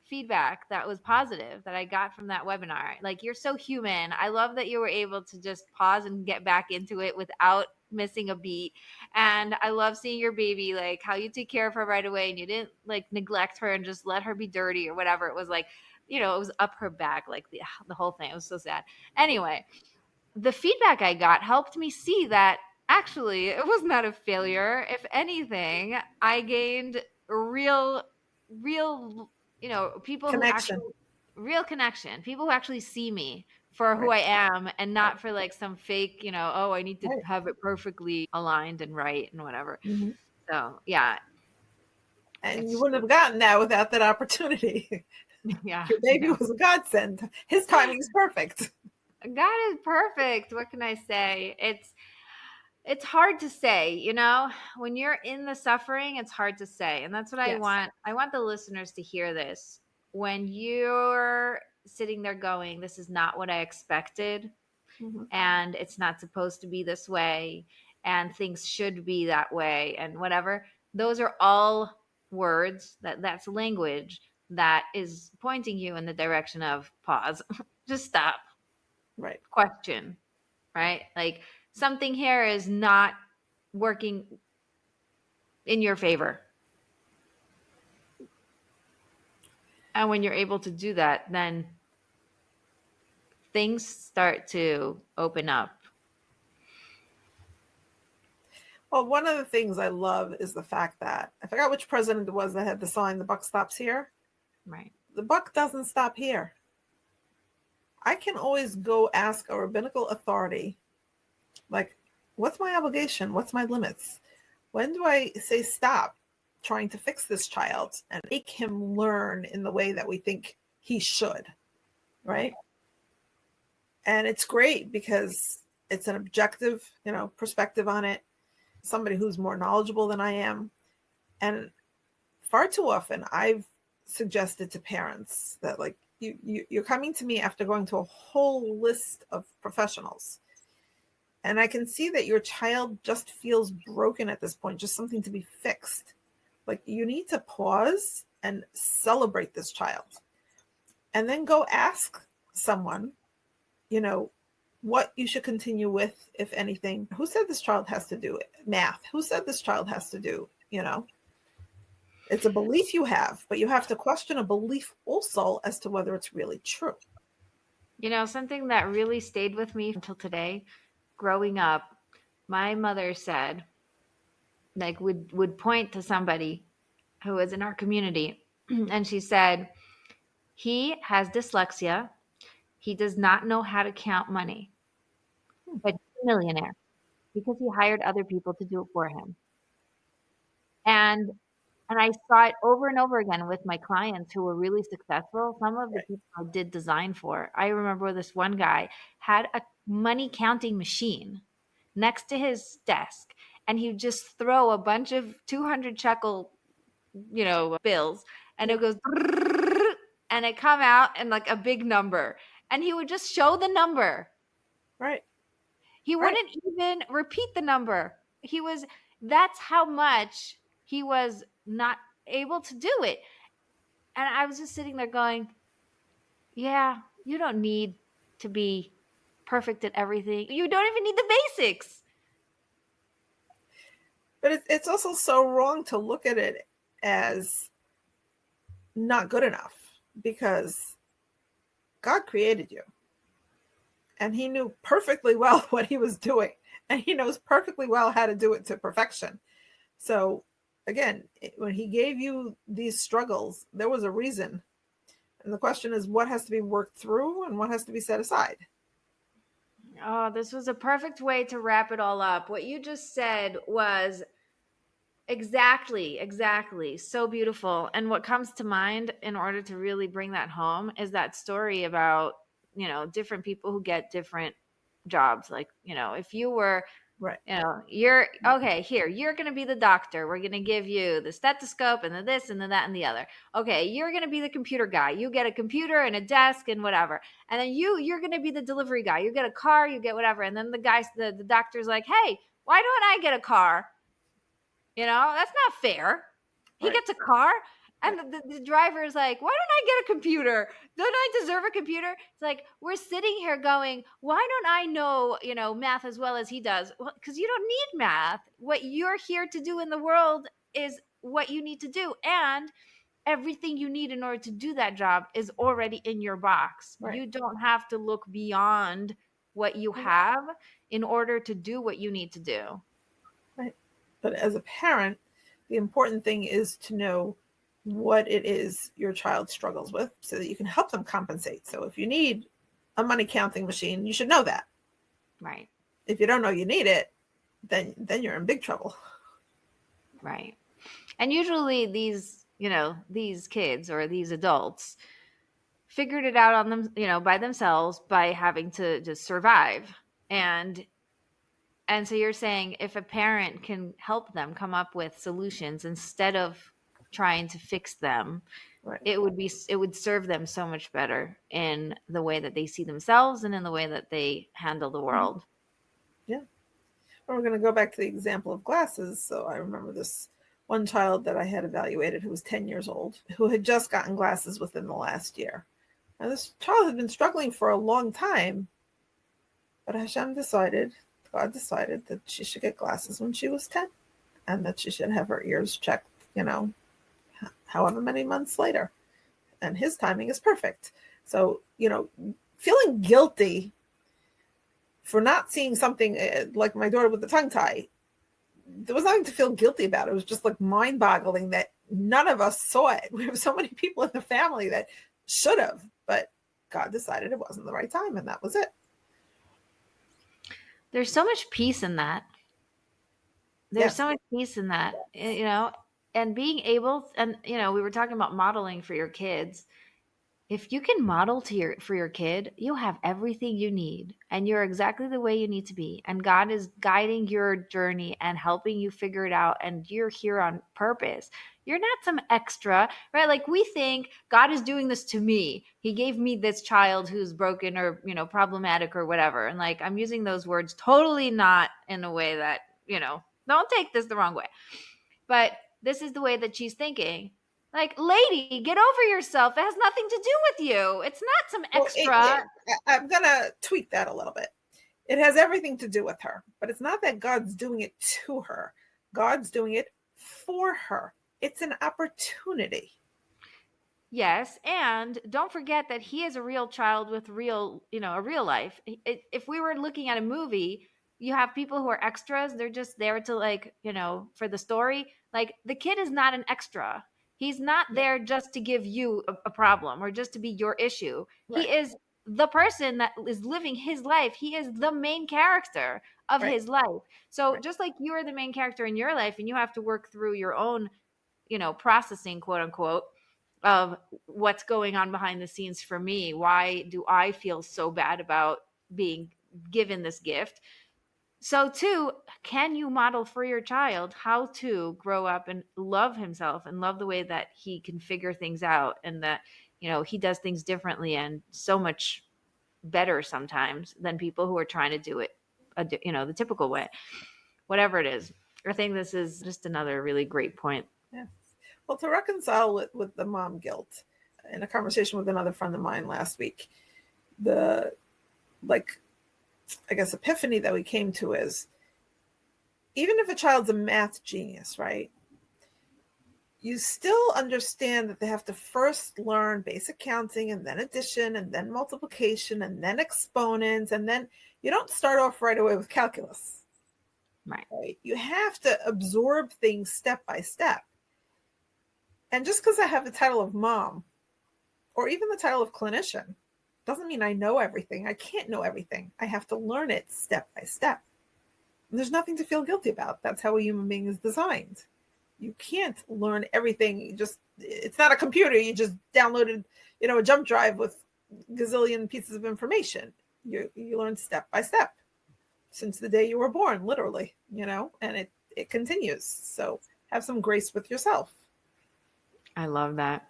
feedback that was positive that I got from that webinar. Like, you're so human. I love that you were able to just pause and get back into it without missing a beat. And I love seeing your baby, like how you take care of her right away and you didn't like neglect her and just let her be dirty or whatever. It was like, it was up her back, like the whole thing. It was so sad. Anyway, the feedback I got helped me see that actually it was not a failure. If anything, I gained real, people who Connection. actually, real connection, people who actually see me for who Right. I am and Right. not for like some fake, oh, I need to Right. have it perfectly aligned and right and whatever. Mm-hmm. So, yeah, And you it's, wouldn't have gotten that without that opportunity. yeah, Your baby yeah. was a godsend. His timing's perfect. God is perfect. What can I say? It's hard to say, when you're in the suffering, it's hard to say. And that's what I Yes. want. I want the listeners to hear this. When you're sitting there going, this is not what I expected, Mm-hmm. and it's not supposed to be this way, and things should be that way, and whatever. Those are all words that's language that is pointing you in the direction of pause. Just stop, Right. question, right? Like, something here is not working in your favor. And when you're able to do that, then things start to open up. Well, one of the things I love is the fact that I forgot which president it was that had the sign, "The buck stops here." Right. The buck doesn't stop here. I can always go ask a rabbinical authority, like, what's my obligation? What's my limits? When do I say stop trying to fix this child and make him learn in the way that we think he should? Right. And it's great because it's an objective, perspective on it, somebody who's more knowledgeable than I am. And far too often I've suggested to parents that, like, you're coming to me after going to a whole list of professionals, and I can see that your child just feels broken at this point, just something to be fixed. Like, you need to pause and celebrate this child. and then go ask someone, what you should continue with, if anything. Who said this child has to do math? Who said this child has to do, it's a belief you have, but you have to question a belief also as to whether it's really true. Something that really stayed with me until today, growing up, my mother said, like, would point to somebody who was in our community, and she said, he has dyslexia. He does not know how to count money, but he's a millionaire because he hired other people to do it for him. And I saw it over and over again with my clients who were really successful. Some of the Right. people I did design for, I remember this one guy had a money counting machine next to his desk, and he would just throw a bunch of 200 shekel, bills, and Yeah. it goes, and it come out and like a big number, and he would just show the number. Right. He Right. wouldn't even repeat the number. That's how much he was not able to do it. And I was just sitting there going, yeah, you don't need to be perfect at everything. You don't even need the basics. But it's also so wrong to look at it as not good enough, because God created you and he knew perfectly well what he was doing, and he knows perfectly well how to do it to perfection. So again, when he gave you these struggles, there was a reason. And the question is, what has to be worked through and what has to be set aside? Oh, this was a perfect way to wrap it all up. What you just said was exactly. So beautiful. And what comes to mind in order to really bring that home is that story about, different people who get different jobs. Like, if you were, Right. you're okay, here, you're going to be the doctor. We're going to give you the stethoscope and the this and the that and the other. Okay, you're going to be the computer guy. You get a computer and a desk and whatever. And then you're going to be the delivery guy. You get a car, you get whatever. And then the doctor's like, hey, why don't I get a car? That's not fair. He Right. gets a car, and Right. the driver is like, why don't I get a computer? Don't I deserve a computer? It's like, we're sitting here going, why don't I know, math as well as he does? Well, because you don't need math. What you're here to do in the world is what you need to do. And everything you need in order to do that job is already in your box. Right. You don't have to look beyond what you have in order to do what you need to do. Right. But as a parent, the important thing is to know what it is your child struggles with so that you can help them compensate. So if you need a money counting machine, you should know that. Right. If you don't know you need it, then you're in big trouble. Right. And usually these kids or these adults figured it out on them, by themselves, by having to just survive. And so you're saying if a parent can help them come up with solutions instead of trying to fix them, Right. it would serve them so much better in the way that they see themselves and in the way that they handle the world. Yeah. And we're going to go back to the example of glasses. So I remember this one child that I had evaluated who was 10 years old, who had just gotten glasses within the last year. Now, this child had been struggling for a long time, but God decided that she should get glasses when she was 10, and that she should have her ears checked, however many months later. And his timing is perfect. So, feeling guilty for not seeing something like my daughter with the tongue tie, there was nothing to feel guilty about. It was just like mind boggling that none of us saw it. We have so many people in the family that should have, but God decided it wasn't the right time, and that was it. There's so much peace in that. There's Yes. so much peace in that, and being able, and we were talking about modeling for your kids. If you can model for your kid, you have everything you need and you're exactly the way you need to be. And God is guiding your journey and helping you figure it out. And you're here on purpose. You're not some extra, right? Like we think God is doing this to me. He gave me this child who's broken or, problematic or whatever. And like, I'm using those words totally not in a way that, don't take this the wrong way. But this is the way that she's thinking. Like, lady, get over yourself. It has nothing to do with you. It's not some Well, extra. I'm going to tweak that a little bit. It has everything to do with her, but it's not that God's doing it to her. God's doing it for her. It's an opportunity. Yes, and don't forget that he is a real child with real, a real life. If we were looking at a movie, you have people who are extras. They're just there to, like, for the story. Like, the kid is not an extra. He's not Yeah, there just to give you a problem or just to be your issue. He right, is the person that is living his life. He is the main character of right, his life. So right. just like you are the main character in your life and you have to work through your own, processing, quote unquote, of what's going on behind the scenes for me. Why do I feel so bad about being given this gift? So, too, can you model for your child how to grow up and love himself and love the way that he can figure things out and that, he does things differently and so much better sometimes than people who are trying to do it, the typical way, whatever it is. I think this is just another really great point. Yeah. Well, to reconcile with the mom guilt, in a conversation with another friend of mine last week, the, like, I guess, epiphany that we came to is, even if a child's a math genius, right? You still understand that they have to first learn basic counting and then addition and then multiplication and then exponents. And then you don't start off right away with calculus. Right. Right? You have to absorb things step by step. And just because I have the title of mom or even the title of clinician doesn't mean I know everything. I can't know everything. I have to learn it step by step. And there's nothing to feel guilty about. That's how a human being is designed. You can't learn everything. It's not a computer. You just downloaded, a jump drive with gazillion pieces of information. You learn step by step since the day you were born, literally, and it continues. So have some grace with yourself. I love that.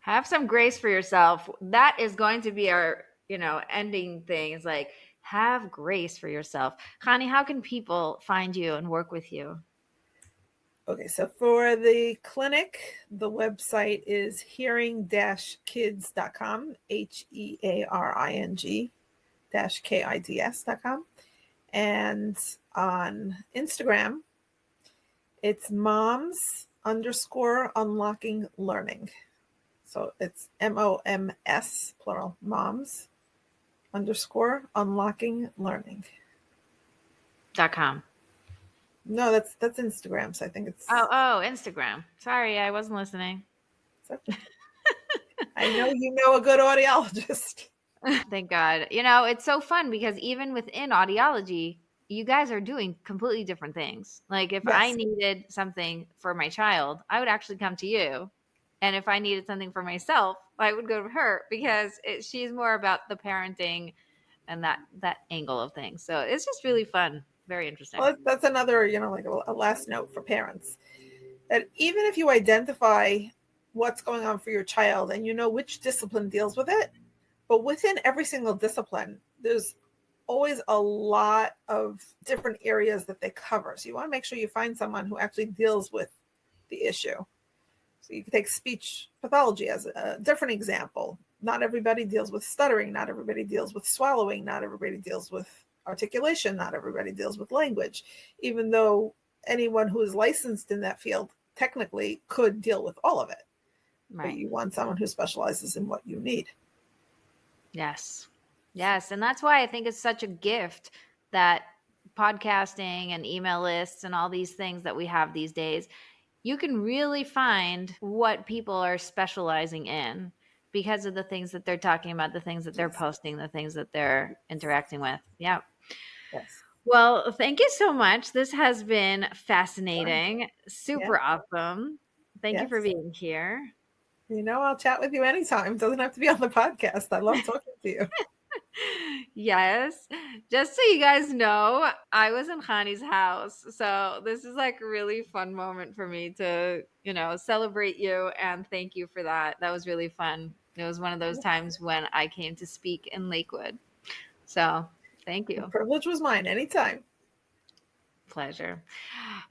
Have some grace for yourself. That is going to be our, ending thing. It's like, have grace for yourself. Chanie, how can people find you and work with you? Okay, so for the clinic, the website is hearing-kids.com, hearing-kids.com. And on Instagram, it's moms_unlocking learning. So it's MOMS, plural, moms_unlocking learning. .com. No, that's Instagram. So I think it's. Oh, Instagram. Sorry, I wasn't listening. Okay. I know you know a good audiologist. Thank God. It's so fun because even within audiology, you guys are doing completely different things. Like, if I Yes. needed something for my child, I would actually come to you. And if I needed something for myself, I would go to her because she's more about the parenting and that angle of things. So it's just really fun. Very interesting. Well, that's another, like a last note for parents. That even if you identify what's going on for your child and you know which discipline deals with it, but within every single discipline, there's always a lot of different areas that they cover. So you want to make sure you find someone who actually deals with the issue. So you can take speech pathology as a different example. Not everybody deals with stuttering. Not everybody deals with swallowing. Not everybody deals with articulation. Not everybody deals with language, even though anyone who is licensed in that field technically could deal with all of it. But Right. you want someone who specializes in what you need. Yes. Yes. And that's why I think it's such a gift that podcasting and email lists and all these things that we have these days, you can really find what people are specializing in because of the things that they're talking about, the things that they're Yes. posting, the things that they're interacting with. Yeah. Yes. Well, thank you so much. This has been Fine. fascinating, Yeah. super awesome. Thank you for Yes. being here. I'll chat with you anytime. It doesn't have to be on the podcast. I love talking to you. Yes. Just so you guys know, I was in Chanie's house. So this is like a really fun moment for me to, celebrate you and thank you for that. That was really fun. It was one of those times when I came to speak in Lakewood. So thank The you. privilege was mine anytime. Pleasure.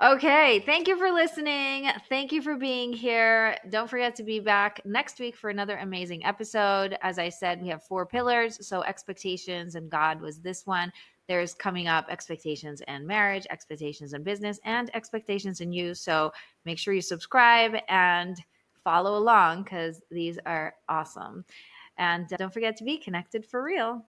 Okay. Thank you for listening. Thank you for being here. Don't forget to be back next week for another amazing episode. As I said, we have 4 pillars. So expectations and God was this one. There's coming up expectations in marriage, expectations in business, and expectations in you. So make sure you subscribe and follow along because these are awesome. And don't forget to be connected for real.